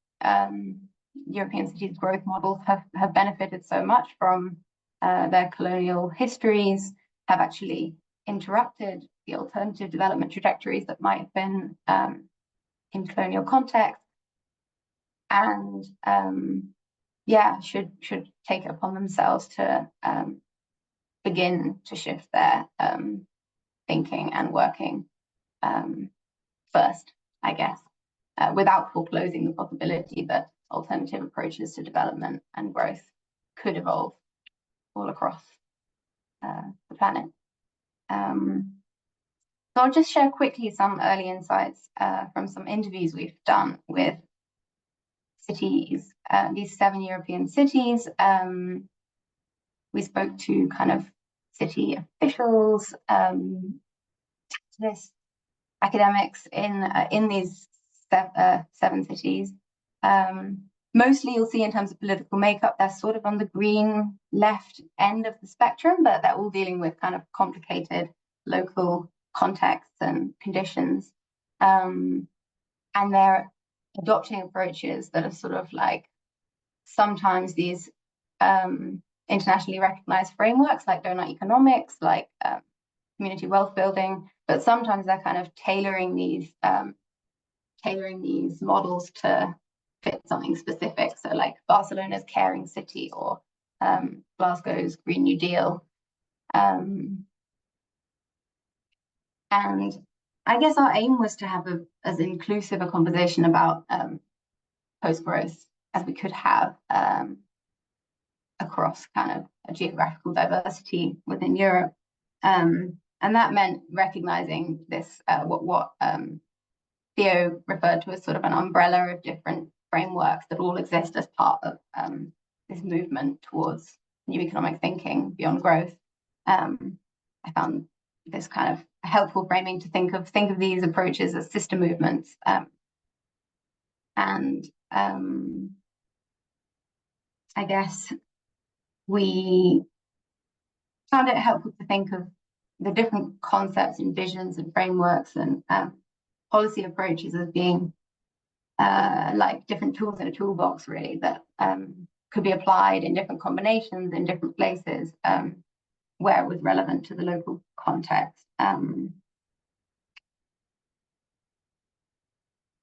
European cities' growth models have benefited so much from their colonial histories, have actually interrupted the alternative development trajectories that might have been in colonial context. And should take it upon themselves to begin to shift their thinking and working first, I guess, without foreclosing the possibility that alternative approaches to development and growth could evolve all across the planet. So I'll just share quickly some early insights from some interviews we've done with cities, these 7 European cities. We spoke to kind of city officials, academics in these 7 cities. Mostly you'll see in terms of political makeup, they're sort of on the green left end of the spectrum, but they're all dealing with kind of complicated local contexts and conditions. And they're adopting approaches that are sort of like sometimes these internationally recognized frameworks like donut economics, like community wealth building, but sometimes they're kind of tailoring these models to fit something specific. So like Barcelona's caring city or Glasgow's Green New Deal. And I guess our aim was to have as inclusive a conversation about post-growth as we could have across kind of a geographical diversity within Europe. And that meant recognizing this, what Theo referred to as sort of an umbrella of different frameworks that all exist as part of this movement towards new economic thinking beyond growth. I found this kind of helpful framing to think of these approaches as sister movements. And I guess we found it helpful to think of the different concepts and visions and frameworks and policy approaches as being like different tools in a toolbox, really, that could be applied in different combinations in different places where it was relevant to the local context.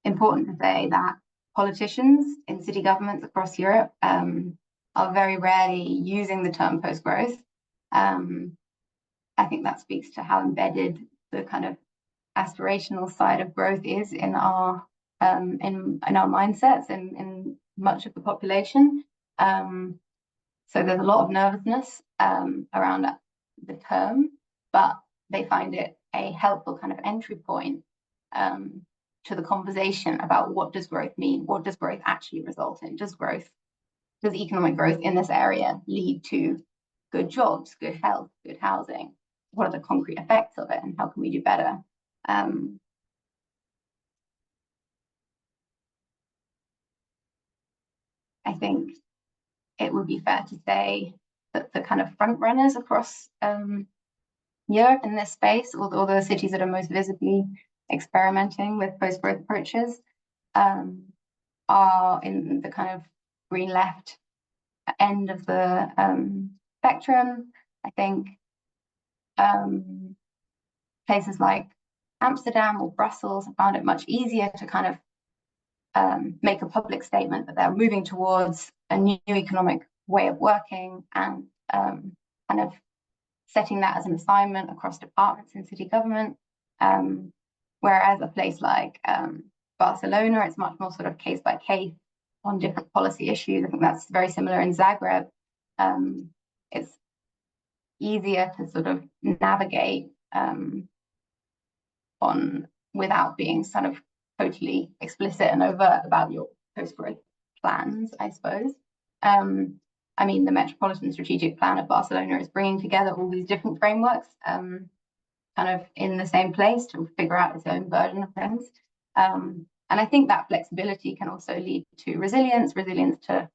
Important to say that politicians in city governments across Europe are very rarely using the term post-growth. I think that speaks to how embedded the kind of aspirational side of growth is in our mindsets in much of the population. So there's a lot of nervousness around the term, but they find it a helpful kind of entry point to the conversation about what does growth mean? What does growth actually result in? Does economic growth in this area lead to good jobs, good health, good housing? What are the concrete effects of it, and how can we do better? I think it would be fair to say that the kind of front runners across Europe in this space, although the cities that are most visibly experimenting with post-growth approaches, are in the kind of green left end of the spectrum. I think places like Amsterdam or Brussels have found it much easier to kind of make a public statement that they're moving towards a new economic way of working and kind of setting that as an assignment across departments in city government. Whereas a place like Barcelona, it's much more sort of case by case on different policy issues. I think that's very similar in Zagreb. It's easier to sort of navigate without being sort of totally explicit and overt about your post-growth plans, I suppose. I mean, the Metropolitan Strategic Plan of Barcelona is bringing together all these different frameworks kind of in the same place to figure out its own version of things. And I think that flexibility can also lead to resilience to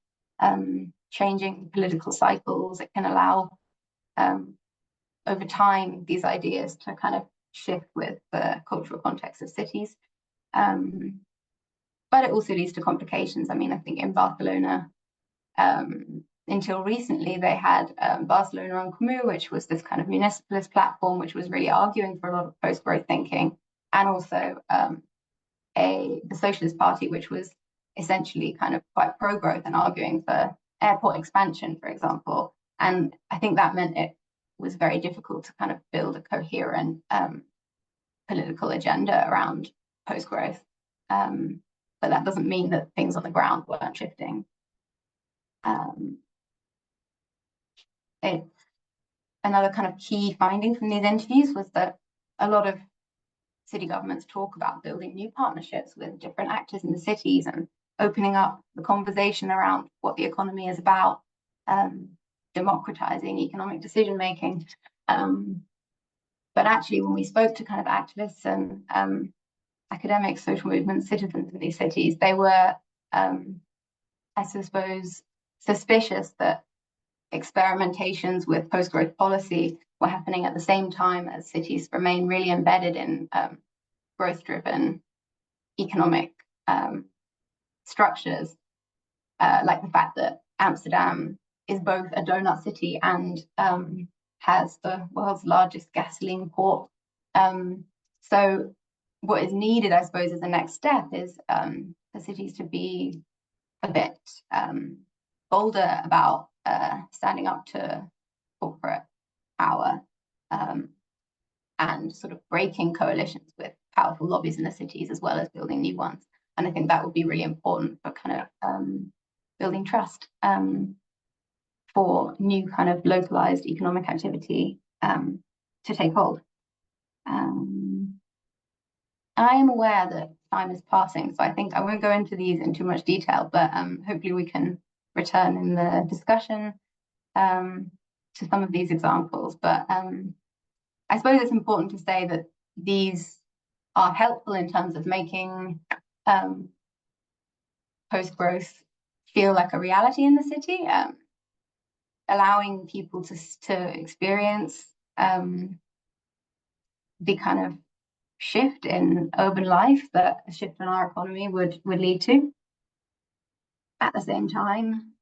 changing political cycles. It can allow over time these ideas to kind of shift with the cultural context of cities. But it also leads to complications. I mean, I think in Barcelona, until recently, they had Barcelona en Comú, which was this kind of municipalist platform, which was really arguing for a lot of post-growth thinking, and also the Socialist Party, which was essentially kind of quite pro-growth and arguing for airport expansion, for example. And I think that meant it was very difficult to kind of build a coherent political agenda around post-growth. But that doesn't mean that things on the ground weren't shifting. Another kind of key finding from these interviews was that a lot of city governments talk about building new partnerships with different actors in the cities and opening up the conversation around what the economy is about, democratizing economic decision making. But actually, when we spoke to kind of activists and academics, social movements, citizens in these cities, they were, I suppose, suspicious that experimentations with post-growth policy were happening at the same time as cities remain really embedded in growth-driven economic structures, like the fact that Amsterdam is both a donut city and has the world's largest gasoline port. So what is needed, I suppose, as the next step is for cities to be a bit bolder about standing up to corporate power and sort of breaking coalitions with powerful lobbies in the cities as well as building new ones. And I think that would be really important for kind of building trust for new kind of localized economic activity to take hold. I am aware that time is passing, so I think I won't go into these in too much detail, but hopefully we can return in the discussion to some of these examples. But I suppose it's important to say that these are helpful in terms of making post-growth feel like a reality in the city, allowing people to experience the kind of shift in urban life that a shift in our economy would lead to. At the same time,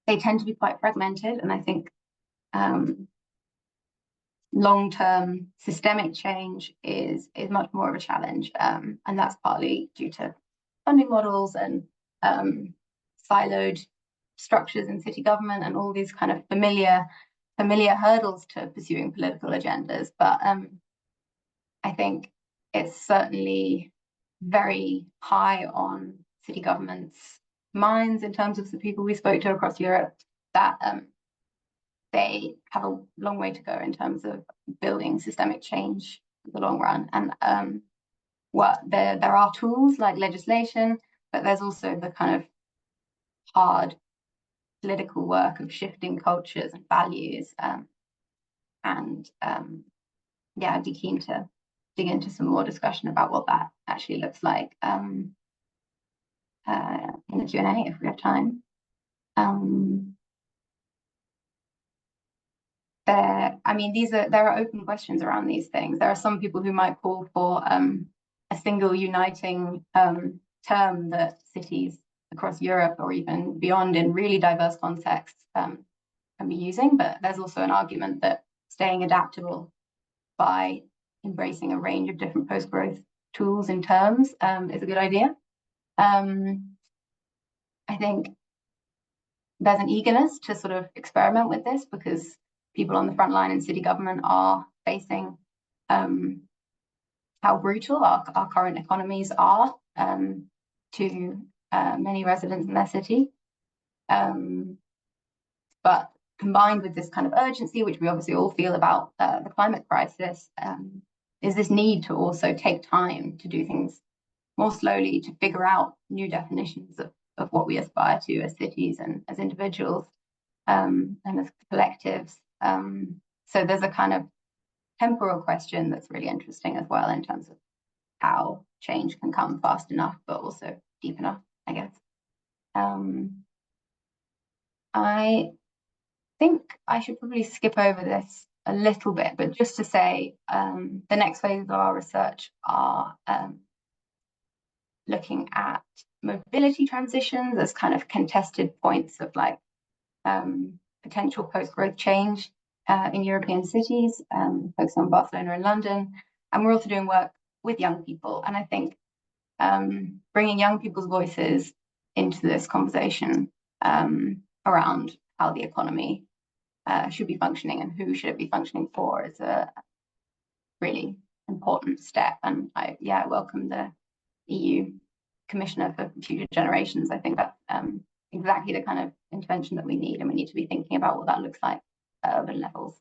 they tend to be quite fragmented, and I think long-term systemic change is much more of a challenge, and that's partly due to funding models and siloed structures in city government and all these kind of familiar hurdles to pursuing political agendas. But I think it's certainly very high on city governments' minds in terms of the people we spoke to across Europe, that they have a long way to go in terms of building systemic change in the long run. And there are tools like legislation, but there's also the kind of hard political work of shifting cultures and values. Yeah, I'd be keen to dig into some more discussion about what that actually looks like in the Q&A if we have time. There are open questions around these things. There are some people who might call for a single uniting term that cities across Europe or even beyond in really diverse contexts can be using, but there's also an argument that staying adaptable by embracing a range of different post-growth tools and terms is a good idea. I think there's an eagerness to sort of experiment with this because people on the front line in city government are facing how brutal our current economies are to many residents in their city. But combined with this kind of urgency, which we obviously all feel about the climate crisis, is this need to also take time to do things more slowly, to figure out new definitions of what we aspire to as cities and as individuals and as collectives. So there's a kind of temporal question that's really interesting as well in terms of how change can come fast enough, but also deep enough, I guess. I think I should probably skip over this a little bit, but just to say the next phase of our research are looking at mobility transitions as kind of contested points of like potential post-growth change in European cities, focused on Barcelona and London. And we're also doing work with young people. And I think bringing young people's voices into this conversation around how the economy should be functioning and who should it be functioning for is a really important step. And I welcome the EU Commissioner for Future Generations. I think that's exactly the kind of intervention that we need, and we need to be thinking about what that looks like at urban levels.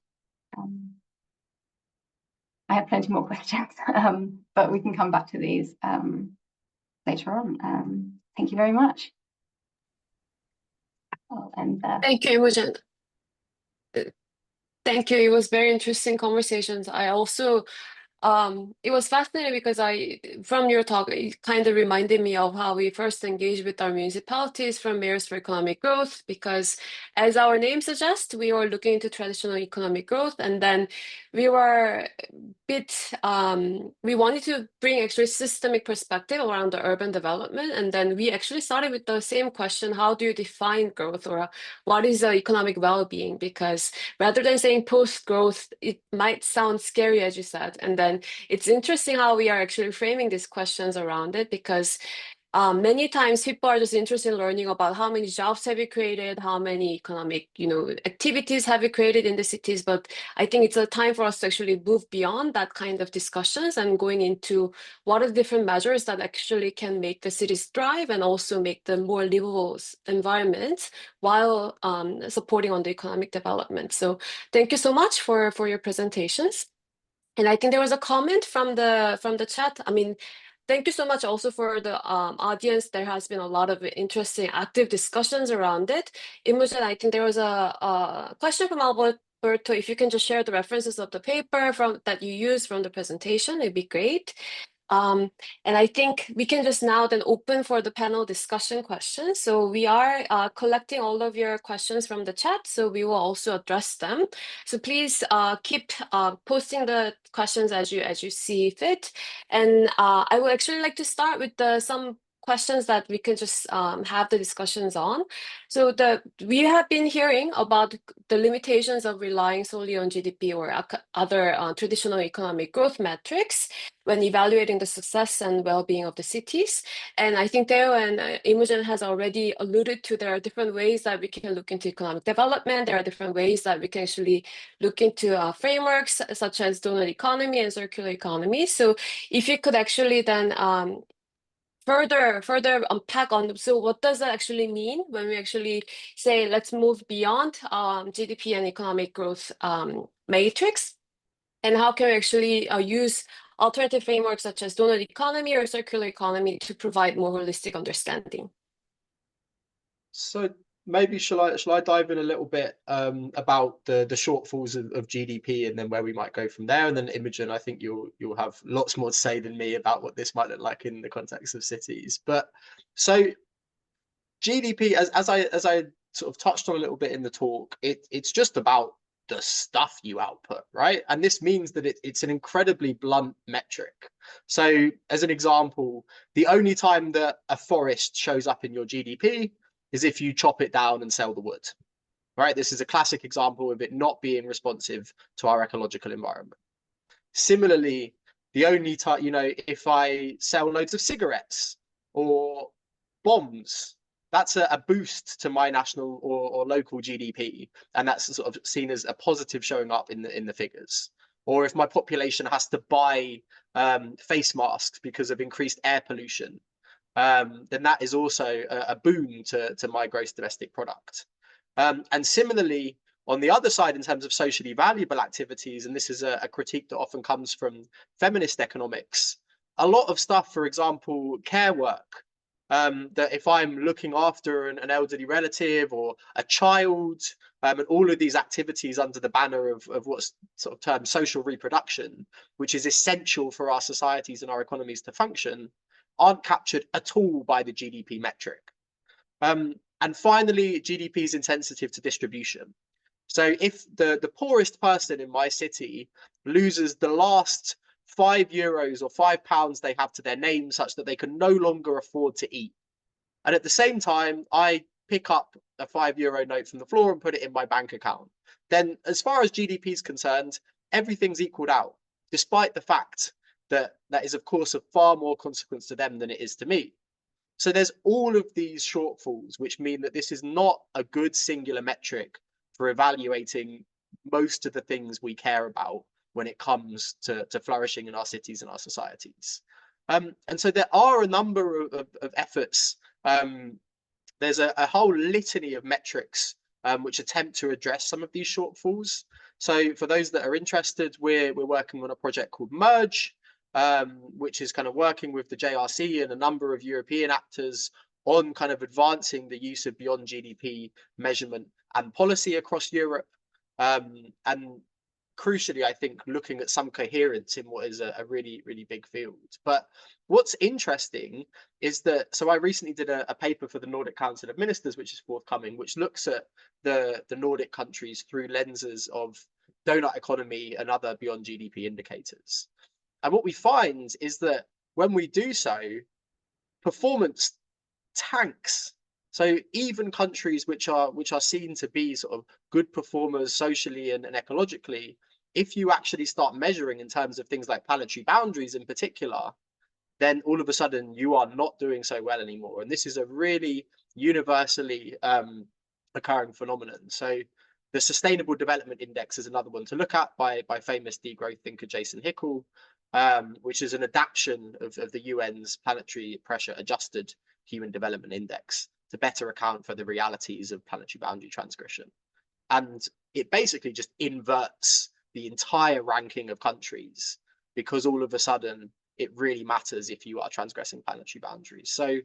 I have plenty more questions, but we can come back to these later on. Thank you very much. Thank you, Imogen. Thank you. It was very interesting conversations. I also it was fascinating because from your talk, it kind of reminded me of how we first engaged with our municipalities from Mayors for Economic Growth, because as our name suggests, we were looking into traditional economic growth, and then we were we wanted to bring actually systemic perspective around the urban development. And then we actually started with the same question: how do you define growth, or what is the economic well-being? Because rather than saying post-growth, it might sound scary, as you said. And then it's interesting how we are actually framing these questions around it, because many times people are just interested in learning about how many jobs have you created, how many economic, activities have you created in the cities. But I think it's a time for us to actually move beyond that kind of discussions and going into what are the different measures that actually can make the cities thrive and also make them more livable environments while supporting on the economic development. So thank you so much for your presentations. And I think there was a comment from the chat. I mean, thank you so much also for the audience. There has been a lot of interesting, active discussions around it. Imogen, I think there was a question from Alberto. If you can just share the references of the paper that you used from the presentation, it'd be great. And I think we can just now then open for the panel discussion questions. So we are collecting all of your questions from the chat, so we will also address them. So please keep posting the questions as you see fit. And I would actually like to start with some questions that we can just have the discussions on. So we have been hearing about the limitations of relying solely on GDP or other traditional economic growth metrics when evaluating the success and well-being of the cities. And I think Theo and Imogen has already alluded to there are different ways that we can look into economic development. There are different ways that we can actually look into frameworks such as donut economy and circular economy. So if you could actually then further unpack on, so what does that actually mean when we actually say let's move beyond GDP and economic growth matrix, and how can we actually use alternative frameworks such as donut economy or circular economy to provide more holistic understanding? So maybe shall I dive in a little bit about the shortfalls of GDP and then where we might go from there, and then Imogen, I think you'll have lots more to say than me about what this might look like in the context of cities. But so GDP, as I sort of touched on a little bit in the talk, it's just about the stuff you output, right? And this means that it's an incredibly blunt metric. So as an example, the only time that a forest shows up in your GDP is if you chop it down and sell the wood, right? This is a classic example of it not being responsive to our ecological environment. Similarly, the only time, if I sell loads of cigarettes or bombs, that's a boost to my national or local GDP, and that's sort of seen as a positive showing up in the figures. Or if my population has to buy face masks because of increased air pollution, then that is also a boon to my gross domestic product. And similarly, on the other side, in terms of socially valuable activities, and this is a critique that often comes from feminist economics, a lot of stuff, for example, care work, that if I'm looking after an elderly relative or a child, and all of these activities under the banner of what's sort of termed social reproduction, which is essential for our societies and our economies to function, aren't captured at all by the GDP metric. And finally, GDP is insensitive to distribution. So if the poorest person in my city loses the last €5 or £5 they have to their name such that they can no longer afford to eat, and at the same time I pick up a €5 note from the floor and put it in my bank account, then as far as GDP is concerned, everything's equaled out, despite the fact that is of course of far more consequence to them than it is to me. So there's all of these shortfalls, which mean that this is not a good singular metric for evaluating most of the things we care about when it comes to flourishing in our cities and our societies. And so there are a number of efforts. There's a whole litany of metrics which attempt to address some of these shortfalls. So for those that are interested, we're working on a project called Merge, which is kind of working with the JRC and a number of European actors on kind of advancing the use of beyond GDP measurement and policy across Europe. And crucially, I think, looking at some coherence in what is a really, really big field. But what's interesting is that, so I recently did a paper for the Nordic Council of Ministers, which is forthcoming, which looks at the Nordic countries through lenses of donut economy and other beyond GDP indicators. And what we find is that when we do so, performance tanks. So even countries which are seen to be sort of good performers socially and ecologically, if you actually start measuring in terms of things like planetary boundaries in particular, then all of a sudden you are not doing so well anymore. And this is a really universally occurring phenomenon. So the Sustainable Development Index is another one to look at by famous degrowth thinker Jason Hickel, which is an adaptation of the UN's Planetary Pressure Adjusted Human Development Index to better account for the realities of planetary boundary transgression. And it basically just inverts the entire ranking of countries, because all of a sudden it really matters if you are transgressing planetary boundaries. So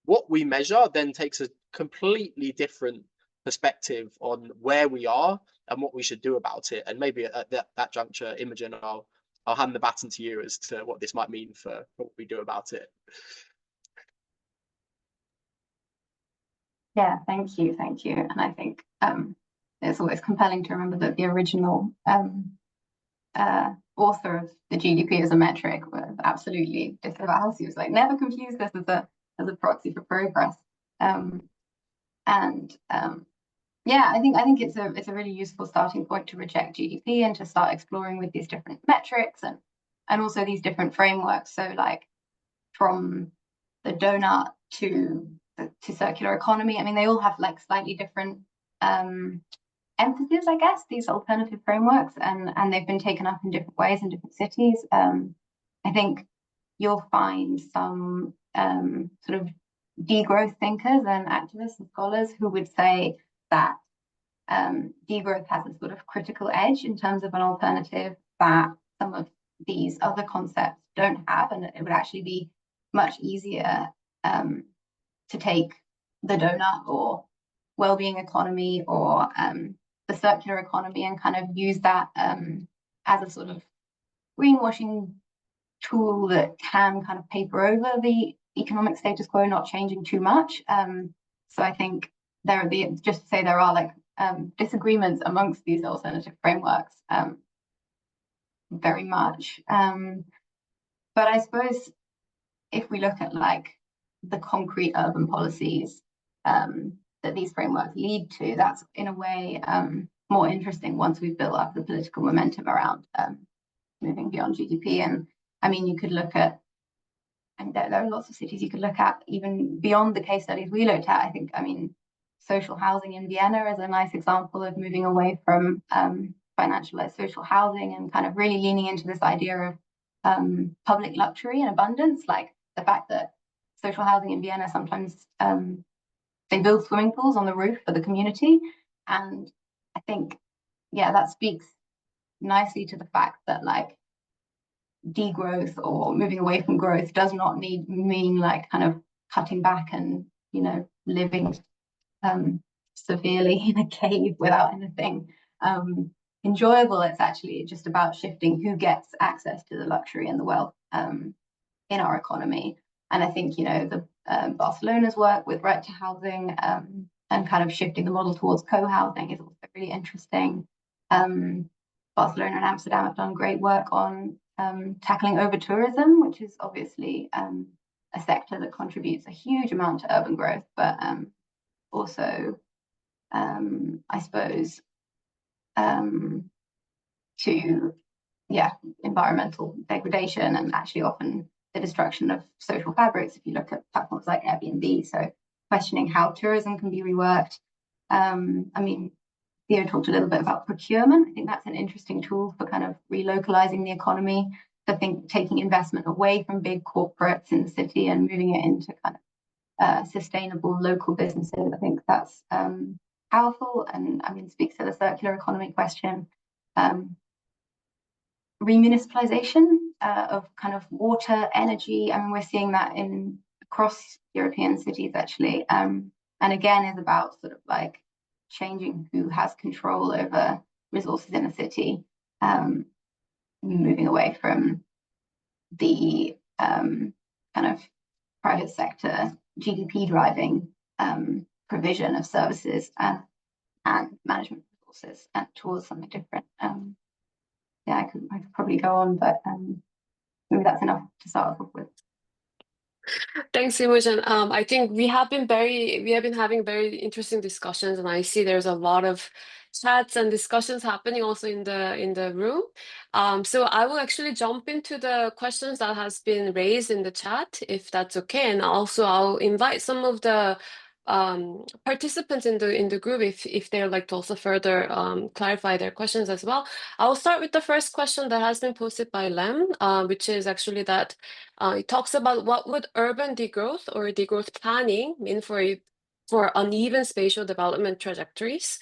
what we measure then takes a completely different perspective on where we are and what we should do about it. And maybe at that juncture, Imogen, I'll hand the baton to you as to what this might mean for what we do about it. Yeah, thank you. And I think it's always compelling to remember that the original author of the GDP as a metric was absolutely disavowed. He was like, never confuse this as a proxy for progress. Yeah, I think it's a really useful starting point to reject GDP and to start exploring with these different metrics and also these different frameworks. So like from the donut to circular economy, I mean, they all have like slightly different emphasis, I guess, these alternative frameworks, and they've been taken up in different ways in different cities. I think you'll find some sort of degrowth thinkers and activists and scholars who would say that degrowth has a sort of critical edge in terms of an alternative that some of these other concepts don't have, and it would actually be much easier to take the donut or well-being economy or the circular economy and kind of use that as a sort of greenwashing tool that can kind of paper over the economic status quo, not changing too much. So I think just to say there are like disagreements amongst these alternative frameworks, very much. But I suppose if we look at like the concrete urban policies that these frameworks lead to, that's in a way more interesting once we've built up the political momentum around moving beyond GDP. And I mean, you could look at, and there are lots of cities you could look at even beyond the case studies we looked at. I think, I mean, social housing in Vienna is a nice example of moving away from financialized social housing and kind of really leaning into this idea of public luxury and abundance, like the fact that social housing in Vienna sometimes they build swimming pools on the roof for the community. And I think, yeah, that speaks nicely to the fact that like degrowth or moving away from growth does not mean like kind of cutting back and, you know, living severely in a cave without anything enjoyable. It's actually just about shifting who gets access to the luxury and the wealth in our economy. And I think, you know, the Barcelona's work with right to housing and kind of shifting the model towards co-housing is also really interesting. Barcelona and Amsterdam have done great work on tackling over-tourism, which is obviously a sector that contributes a huge amount to urban growth, but also, I suppose, to, yeah, environmental degradation and actually often the destruction of social fabrics, if you look at platforms like Airbnb. So questioning how tourism can be reworked. I mean, Theo talked a little bit about procurement. I think that's an interesting tool for kind of relocalizing the economy. I think taking investment away from big corporates in the city and moving it into kind of sustainable local businesses. I think that's powerful, and I mean, speaks to the circular economy question. Remunicipalization of kind of water, energy. I mean, we're seeing that across European cities actually, and again is about sort of like changing who has control over resources in a city, moving away from the kind of private sector GDP driving provision of services and management resources and towards something different. Yeah, I could probably go on, but maybe that's enough to start off with. Thanks, Imogen. I think we have been having very interesting discussions, and I see there's a lot of chats and discussions happening also in the room. So I will actually jump into the questions that has been raised in the chat, if that's okay, and also I'll invite some of the participants in the group if they'd like to also further clarify their questions as well. I'll start with the first question that has been posted by Lem, which is actually that it talks about what would urban degrowth or degrowth planning mean for uneven spatial development trajectories,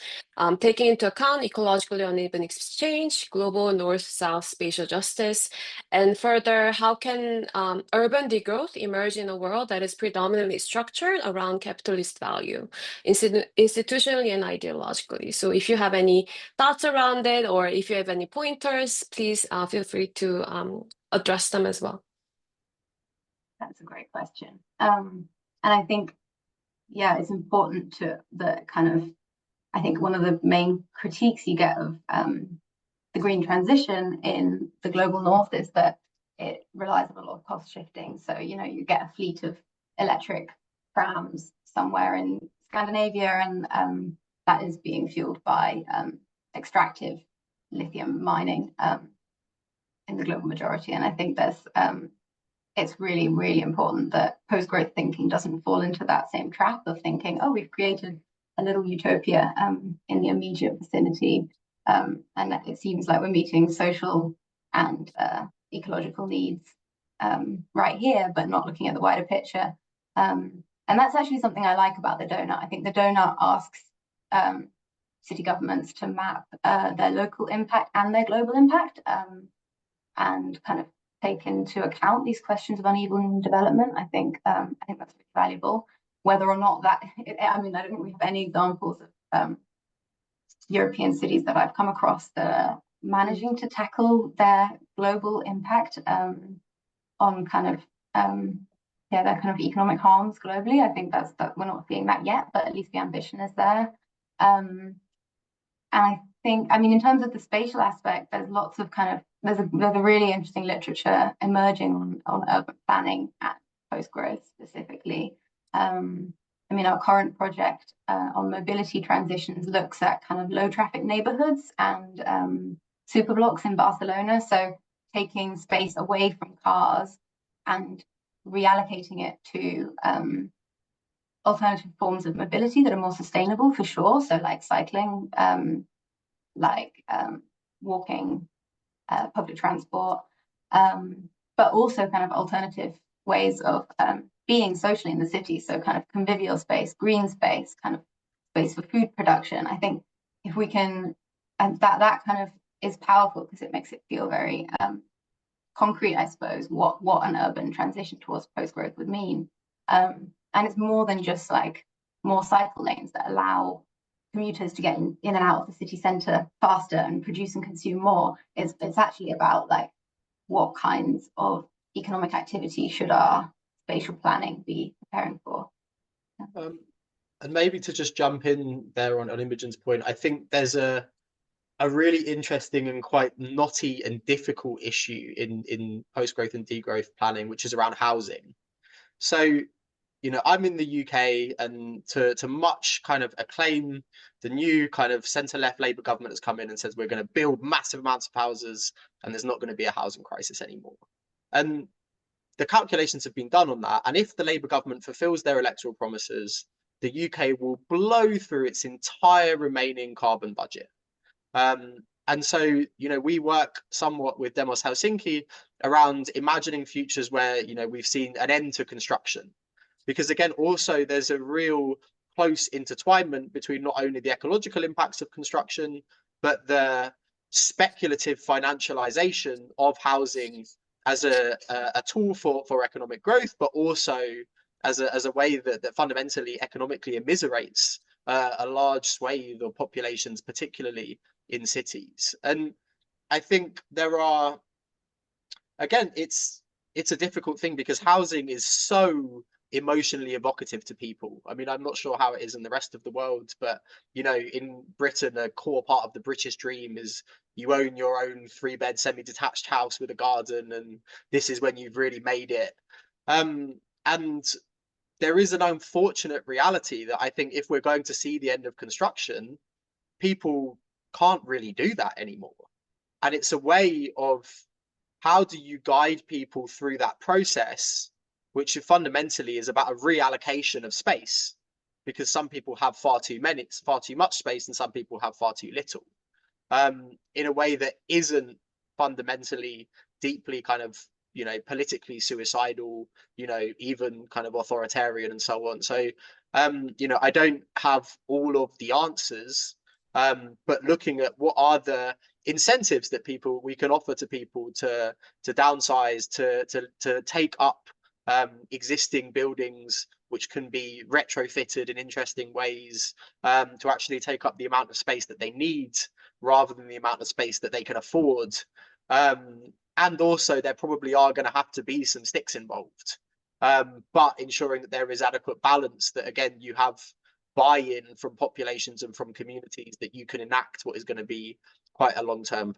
taking into account ecologically uneven exchange, global north-south spatial justice, and further, how can urban degrowth emerge in a world that is predominantly structured around capitalist value, institutionally and ideologically? So if you have any thoughts around it, or if you have any pointers, please feel free to address them as well. That's a great question. And I think, yeah, it's important to I think one of the main critiques you get of the green transition in the global north is that it relies on a lot of cost shifting. So, you know, you get a fleet of electric prams somewhere in Scandinavia, and that is being fueled by extractive lithium mining in the global majority. And I think it's really, really important that post-growth thinking doesn't fall into that same trap of thinking, oh, we've created a little utopia in the immediate vicinity, and it seems like we're meeting social and ecological needs right here, but not looking at the wider picture. And that's actually something I like about the donut. I think the donut asks city governments to map their local impact and their global impact, and kind of take into account these questions of uneven development. I think that's really valuable. Whether or not that, I mean, I don't think we have any examples of European cities that I've come across that are managing to tackle their global impact on kind of their kind of economic harms globally. I think that we're not seeing that yet, but at least the ambition is there. And I think, I mean, in terms of the spatial aspect, there's lots of kind of, there's a really interesting literature emerging on urban planning at post-growth specifically. I mean, our current project on mobility transitions looks at kind of low traffic neighborhoods and super blocks in Barcelona. So taking space away from cars and reallocating it to alternative forms of mobility that are more sustainable, for sure. So like cycling, walking, public transport, but also kind of alternative ways of being socially in the city. So kind of convivial space, green space, kind of space for food production. I think if we can, and that kind of is powerful because it makes it feel very concrete, I suppose, what an urban transition towards post-growth would mean. And it's more than just like more cycle lanes that allow commuters to get in and out of the city centre faster and produce and consume more. It's actually about like what kinds of economic activity should our spatial planning be preparing for. And maybe to just jump in there on Imogen's point, I think there's a really interesting and quite knotty and difficult issue in post-growth and degrowth planning, which is around housing. So, you know, I'm in the UK, and to much kind of acclaim, the new kind of centre-left Labour government has come in and says we're going to build massive amounts of houses and there's not going to be a housing crisis anymore. And the calculations have been done on that. And if the Labour government fulfills their electoral promises, the UK will blow through its entire remaining carbon budget. And so, you know, we work somewhat with Demos Helsinki around imagining futures where, you know, we've seen an end to construction. Because again, also there's a real close intertwinement between not only the ecological impacts of construction, but the speculative financialization of housing as a tool for economic growth, but also as a way that fundamentally economically immiserates a large swathe of populations, particularly in cities. And I think there are, again, it's a difficult thing because housing is so emotionally evocative to people. I mean, I'm not sure how it is in the rest of the world, but you know, in Britain, a core part of the British dream is you own your own 3-bed semi-detached house with a garden, and this is when you've really made it. And there is an unfortunate reality that I think if we're going to see the end of construction, people can't really do that anymore. And it's a way of, how do you guide people through that process, which fundamentally is about a reallocation of space, because some people have far too much space, and some people have far too little, in a way that isn't fundamentally deeply kind of, you know, politically suicidal, you know, even kind of authoritarian and so on. So, you know, I don't have all of the answers, but looking at what are the incentives that we can offer to people to downsize, to take up existing buildings which can be retrofitted in interesting ways, to actually take up the amount of space that they need rather than the amount of space that they can afford. And also there probably are going to have to be some sticks involved, but ensuring that there is adequate balance, that again you have buy-in from populations and from communities, that you can enact what is going to be quite a long-term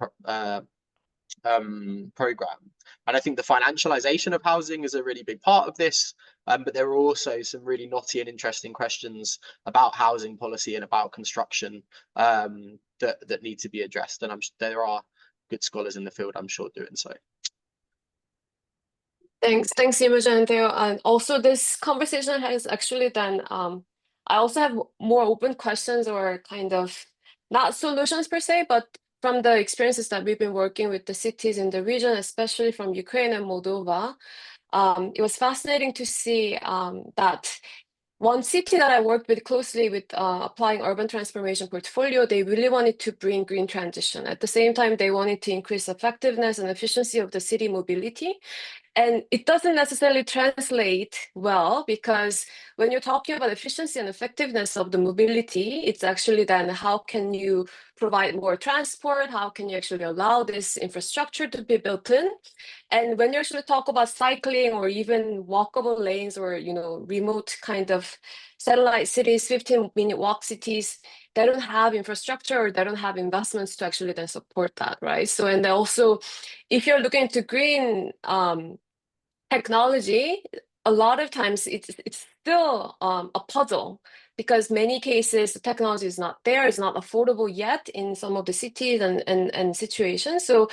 program. And I think the financialization of housing is a really big part of this, but there are also some really knotty and interesting questions about housing policy and about construction that need to be addressed, and there are good scholars in the field, I'm sure, doing so. Thanks, Imogen and Theo. And also this conversation has actually then, I also have more open questions, or kind of not solutions per se, but from the experiences that we've been working with the cities in the region, especially from Ukraine and Moldova, it was fascinating to see that one city that I worked with closely with applying urban transformation portfolio, they really wanted to bring green transition. At the same time, they wanted to increase effectiveness and efficiency of the city mobility. And it doesn't necessarily translate well, because when you're talking about efficiency and effectiveness of the mobility, it's actually then how can you provide more transport? How can you actually allow this infrastructure to be built in? And when you actually talk about cycling or even walkable lanes, or, you know, remote kind of satellite cities, 15-minute walk cities, they don't have infrastructure, or they don't have investments to actually then support that, right? So, and also, if you're looking into green technology, a lot of times it's still a puzzle, because many cases the technology is not there, it's not affordable yet in some of the cities and situations. So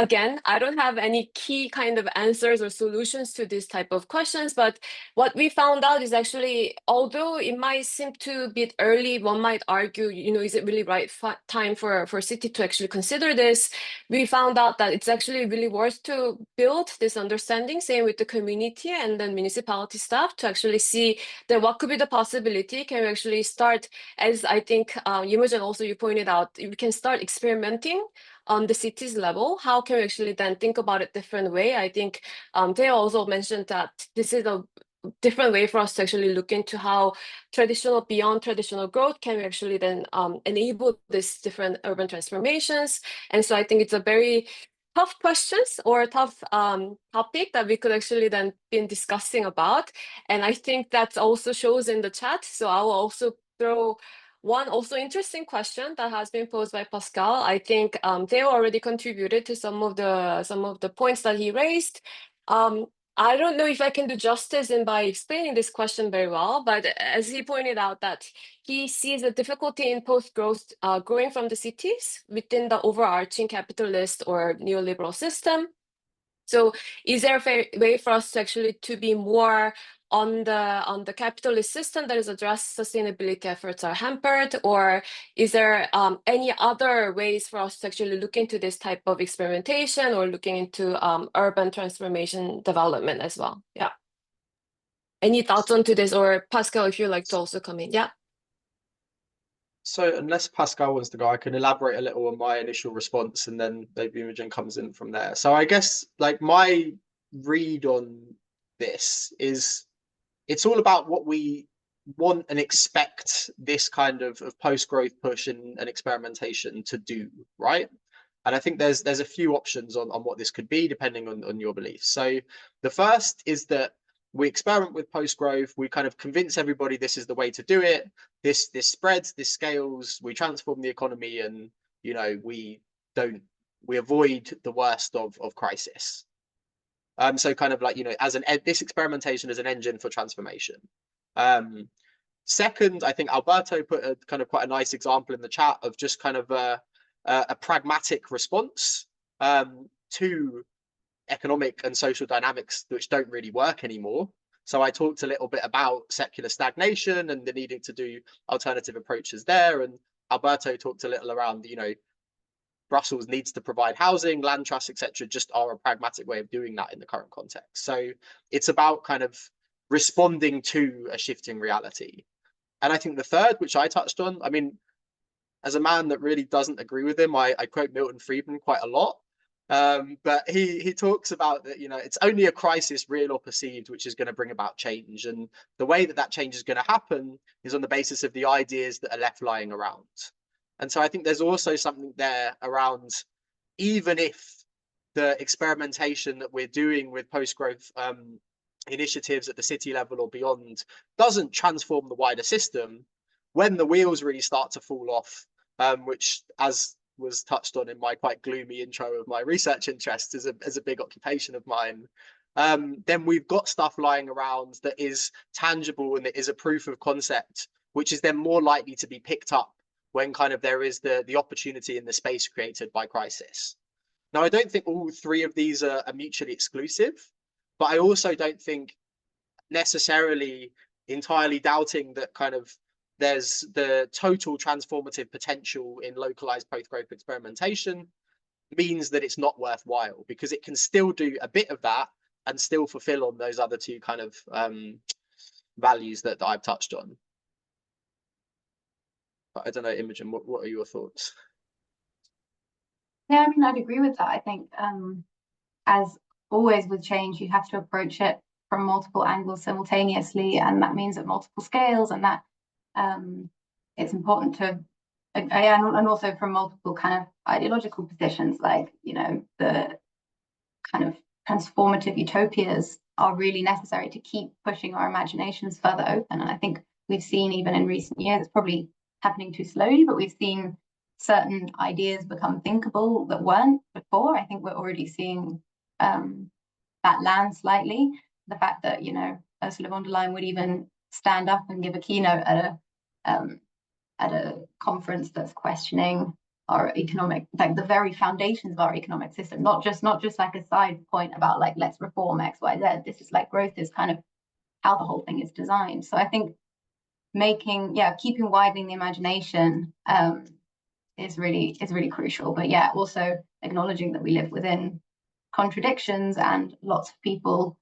again, I don't have any key kind of answers or solutions to this type of questions, but what we found out is actually, although it might seem to be early, one might argue, you know, is it really right time for city to actually consider this? We found out that it's actually really worth to build this understanding, same with the community and then municipality staff, to actually see that what could be the possibility. Can we actually start, as I think Imogen also you pointed out, we can start experimenting on the city's level. How can we actually then think about it different way? I think Theo also mentioned that this is a different way for us to actually look into how beyond traditional growth can we actually then enable this different urban transformations. And so I think it's a very tough questions, or tough topic that we could actually then been discussing about. And I think that also shows in the chat. So I will also throw one also interesting question that has been posed by Pascal. I think Theo already contributed to some of the points that he raised. I don't know if I can do justice in by explaining this question very well, but as he pointed out, that he sees a difficulty in post-growth growing from the cities within the overarching capitalist or neoliberal system. So is there a way for us to actually to be more on the capitalist system that is addressed sustainability efforts are hampered, or is there any other ways for us to actually look into this type of experimentation or looking into urban transformation development as well? Yeah. Any thoughts onto this, or Pascal, if you'd like to also come in? Yeah. So unless Pascal wants to go, I can elaborate a little on my initial response, and then maybe Imogen comes in from there. So I guess like my read on this is it's all about what we want and expect this kind of post-growth push and experimentation to do, right? And I think there's a few options on what this could be depending on your beliefs. So the first is that we experiment with post-growth, we kind of convince everybody this is the way to do it, this spreads, this scales, we transform the economy, and we avoid the worst of crisis. So kind of like, as this experimentation is an engine for transformation. Second, I think Alberto put a kind of quite a nice example in the chat of just kind of a pragmatic response to economic and social dynamics which don't really work anymore. So I talked a little bit about secular stagnation and the needing to do alternative approaches there, and Alberto talked a little around, Brussels needs to provide housing, land trusts, etc., just are a pragmatic way of doing that in the current context. So it's about kind of responding to a shifting reality. And I think the third, which I touched on, I mean, as a man that really doesn't agree with him, I quote Milton Friedman quite a lot. But he talks about that, it's only a crisis, real or perceived, which is going to bring about change. And the way that change is going to happen is on the basis of the ideas that are left lying around. And so I think there's also something there around, even if the experimentation that we're doing with post-growth initiatives at the city level or beyond doesn't transform the wider system, when the wheels really start to fall off, which, as was touched on in my quite gloomy intro of my research interests, is a big occupation of mine, then we've got stuff lying around that is tangible and that is a proof of concept, which is then more likely to be picked up when kind of there is the opportunity in the space created by crisis. Now, I don't think all three of these are mutually exclusive, but I also don't think necessarily entirely doubting that kind of there's the total transformative potential in localized post-growth experimentation means that it's not worthwhile, because it can still do a bit of that and still fulfill on those other two kind of values that I've touched on. But I don't know, Imogen, what are your thoughts? Yeah, I mean, I'd agree with that. I think, as always with change, you have to approach it from multiple angles simultaneously, and that means at multiple scales, and that it's important to, and also from multiple kind of ideological positions, like, the kind of transformative utopias are really necessary to keep pushing our imaginations further open. And I think we've seen, even in recent years, it's probably happening too slowly, but we've seen certain ideas become thinkable that weren't before. I think we're already seeing that land slightly. The fact that, Ursula von der Leyen would even stand up and give a keynote at a conference that's questioning our economic, like the very foundations of our economic system, not just like a side point about like, let's reform X, Y, Z. This is like, growth is kind of how the whole thing is designed. So I think keeping widening the imagination is really crucial. But yeah, also acknowledging that we live within contradictions, and lots of people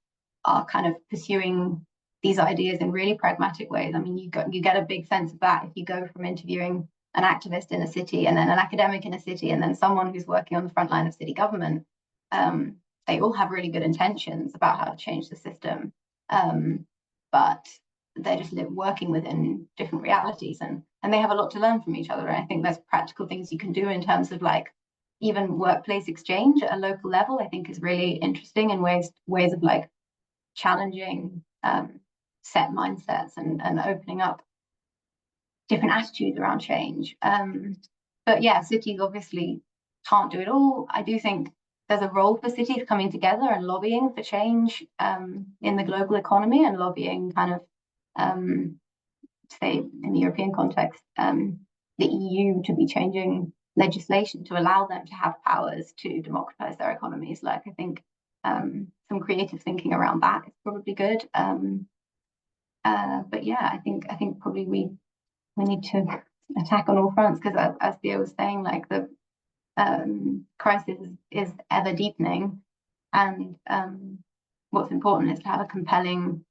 are kind of pursuing these ideas in really pragmatic ways. I mean, you get a big sense of that if you go from interviewing an activist in a city, and then an academic in a city, and then someone who's working on the front line of city government. They all have really good intentions about how to change the system, but they're just working within different realities, and they have a lot to learn from each other. And I think there's practical things you can do in terms of like even workplace exchange at a local level. I think is really interesting, in ways of like challenging set mindsets and opening up different attitudes around change. But yeah, cities obviously can't do it all. I do think there's a role for cities coming together and lobbying for change in the global economy, and lobbying kind of, say in the European context, the EU to be changing legislation to allow them to have powers to democratize their economies. Like, I think some creative thinking around that is probably good. But yeah, I think probably we need to attack on all fronts, because as Theo was saying, like the crisis is ever deepening, and what's important is to have a compelling,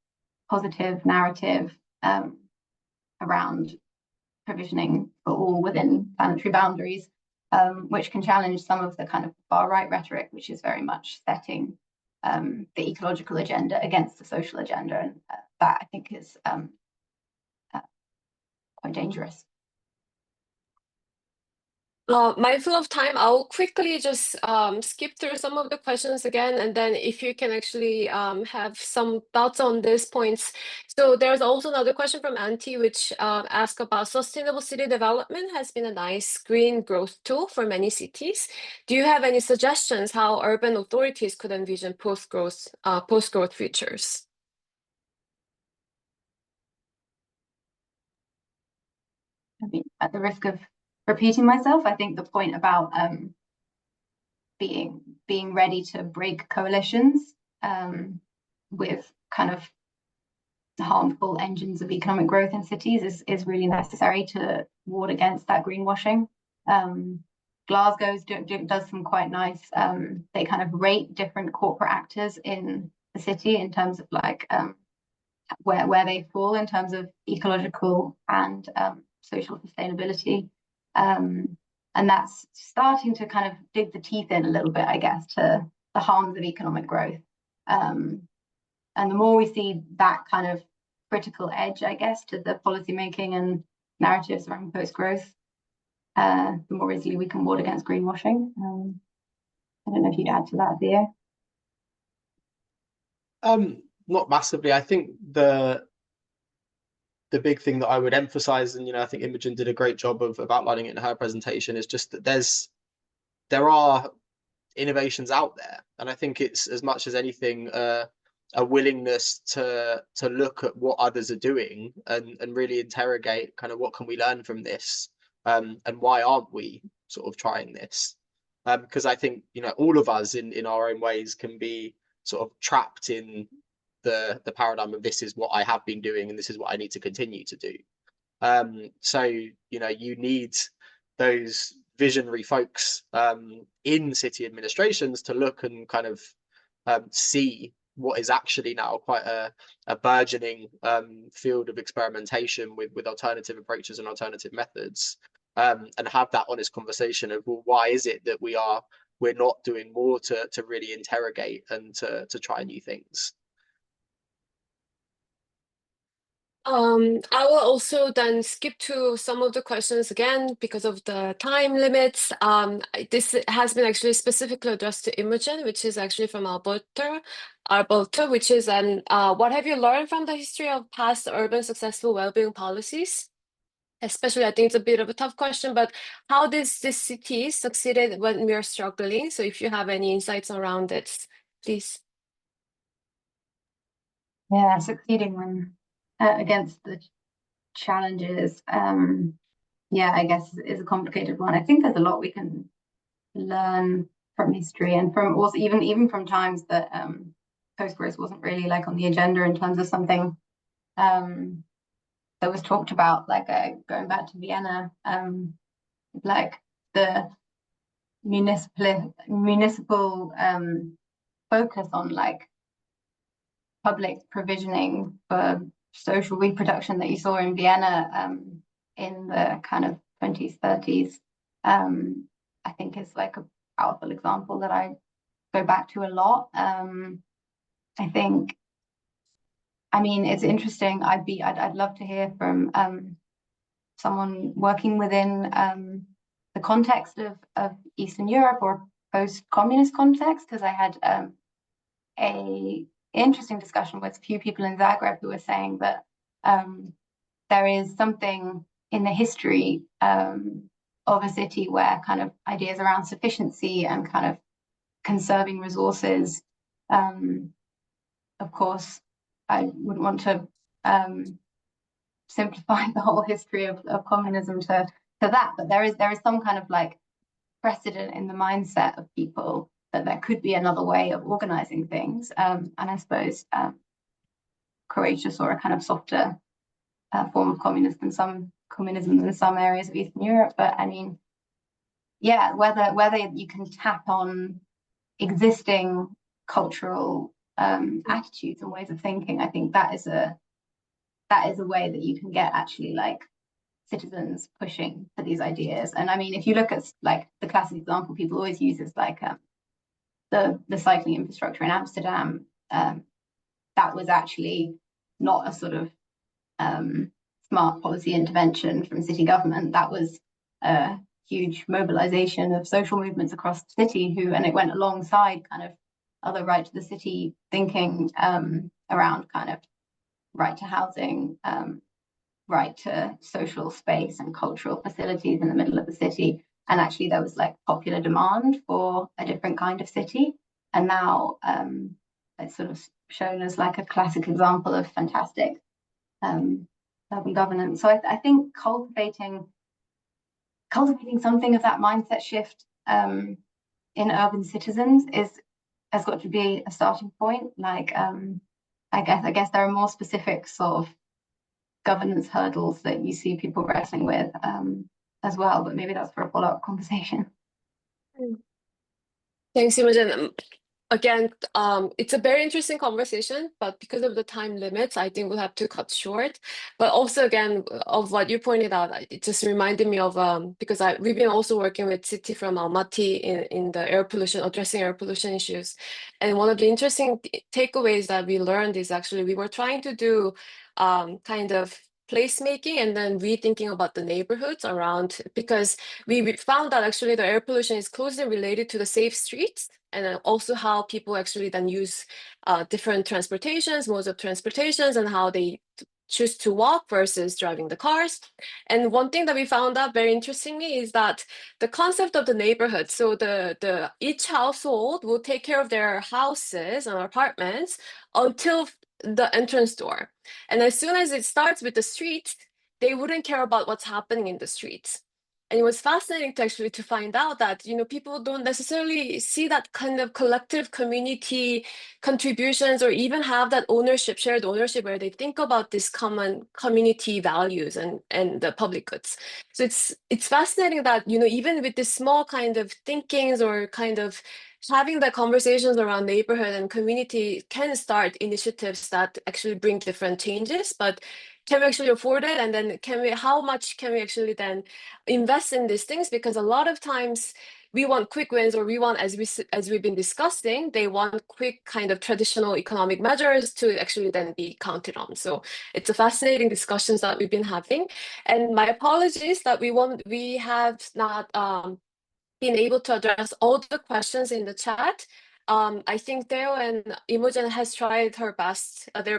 positive narrative around provisioning for all within planetary boundaries, which can challenge some of the kind of far-right rhetoric, which is very much setting the ecological agenda against the social agenda, and that I think is quite dangerous. Mindful of time, I'll quickly just skip through some of the questions again, and then if you can actually have some thoughts on these points. So there's also another question from Auntie, which asks about sustainable city development has been a nice green growth tool for many cities. Do you have any suggestions how urban authorities could envision post-growth futures? I mean, at the risk of repeating myself, I think the point about being ready to break coalitions with kind of harmful engines of economic growth in cities is really necessary to ward against that greenwashing. Glasgow does some quite nice, they kind of rate different corporate actors in the city in terms of like where they fall in terms of ecological and social sustainability. And that's starting to kind of dig the teeth in a little bit, I guess, to the harms of economic growth. And the more we see that kind of critical edge, I guess, to the policymaking and narratives around post-growth, the more easily we can ward against greenwashing. I don't know if you'd add to that, Theo. Not massively. I think the big thing that I would emphasize, and I think Imogen did a great job of outlining it in her presentation, is just that there are innovations out there, and I think it's as much as anything a willingness to look at what others are doing and really interrogate kind of what can we learn from this, and why aren't we sort of trying this, because I think all of us in our own ways can be sort of trapped in the paradigm of this is what I have been doing and this is what I need to continue to do. So you need those visionary folks in city administrations to look and kind of see what is actually now quite a burgeoning field of experimentation with alternative approaches and alternative methods, and have that honest conversation of, well, why is it that we're not doing more to really interrogate and to try new things. I will also then skip to some of the questions again because of the time limits. This has been actually specifically addressed to Imogen, which is actually from Alberto, which is what have you learned from the history of past urban successful well-being policies? Especially, I think it's a bit of a tough question, but how does this city succeeded when we are struggling? So if you have any insights around it, please. Yeah, succeeding when against the challenges, yeah, I guess is a complicated one. I think there's a lot we can learn from history and from also even from times that post-growth wasn't really like on the agenda in terms of something that was talked about, like going back to Vienna, like the municipal focus on like public provisioning for social reproduction that you saw in Vienna in the kind of 20s, 30s, I think is like a powerful example that I go back to a lot. I think, I mean, it's interesting. I'd love to hear from someone working within the context of Eastern Europe or post-communist context, because I had a interesting discussion with a few people in Zagreb who were saying that there is something in the history of a city where kind of ideas around sufficiency and kind of conserving resources, of course, I wouldn't want to simplify the whole history of communism to that, but there is some kind of like precedent in the mindset of people that there could be another way of organizing things. And I suppose Croatia saw a kind of softer form of communism in some areas of Eastern Europe. But I mean, yeah, whether you can tap on existing cultural attitudes and ways of thinking, I think that is a way that you can get actually like citizens pushing for these ideas. And I mean, if you look at like the classic example people always use is like the cycling infrastructure in Amsterdam. That was actually not a sort of smart policy intervention from city government. That was a huge mobilization of social movements across the city and it went alongside kind of other right to the city thinking around kind of right to housing, right to social space and cultural facilities in the middle of the city. And actually there was like popular demand for a different kind of city. And now it's sort of shown as like a classic example of fantastic urban governance. So I think cultivating something of that mindset shift in urban citizens has got to be a starting point. Like I guess there are more specific sort of governance hurdles that you see people wrestling with as well, but maybe that's for a follow-up conversation. Thanks, Imogen. Again, it's a very interesting conversation, but because of the time limits, I think we'll have to cut short. But also, again, of what you pointed out, it just reminded me of because we've been also working with City from Almaty in the air pollution, addressing air pollution issues. And one of the interesting takeaways that we learned is actually we were trying to do kind of placemaking and then rethinking about the neighborhoods around, because we found that actually the air pollution is closely related to the safe streets and then also how people actually then use different modes of transportations and how they choose to walk versus driving the cars. And one thing that we found out very interestingly is that the concept of the neighborhood, so the each household will take care of their houses and apartments until the entrance door. And as soon as it starts with the streets, they wouldn't care about what's happening in the streets. And it was fascinating to find out that, you know, people don't necessarily see that kind of collective community contributions or even have that shared ownership where they think about these common community values and the public goods. So it's fascinating that, you know, even with this small kind of thinkings or kind of having the conversations around neighborhood and community can start initiatives that actually bring different changes, but can we actually afford it? And then how much can we actually then invest in these things? Because a lot of times we want quick wins, or we want, as we've been discussing, they want quick kind of traditional economic measures to actually then be counted on. So it's a fascinating discussions that we've been having. And my apologies that we have not been able to address all the questions in the chat. I think Theo and Imogen has tried their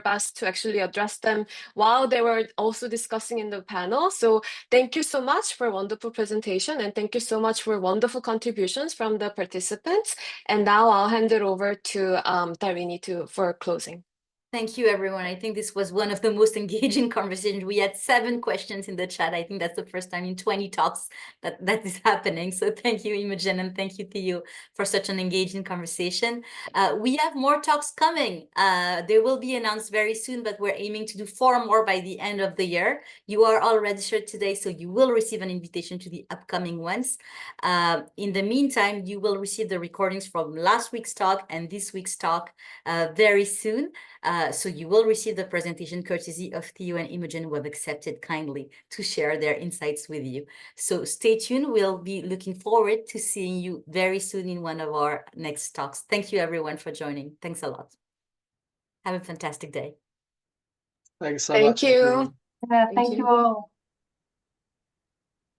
best to actually address them while they were also discussing in the panel. So thank you so much for a wonderful presentation, and thank you so much for wonderful contributions from the participants. And now I'll hand it over to Darini for closing. Thank you, everyone. I think this was one of the most engaging conversations. We had 7 questions in the chat. I think that's the first time in 20 talks that is happening. So thank you, Imogen, and thank you, Theo, for such an engaging conversation. We have more talks coming. They will be announced very soon, but we're aiming to do 4 more by the end of the year. You are all registered today, so you will receive an invitation to the upcoming ones. In the meantime, you will receive the recordings from last week's talk and this week's talk very soon. So you will receive the presentation courtesy of Theo and Imogen, who have accepted kindly to share their insights with you. So stay tuned. We'll be looking forward to seeing you very soon in one of our next talks. Thank you, everyone, for joining. Thanks a lot. Have a fantastic day. Thanks so much. Thank you. Thank you all.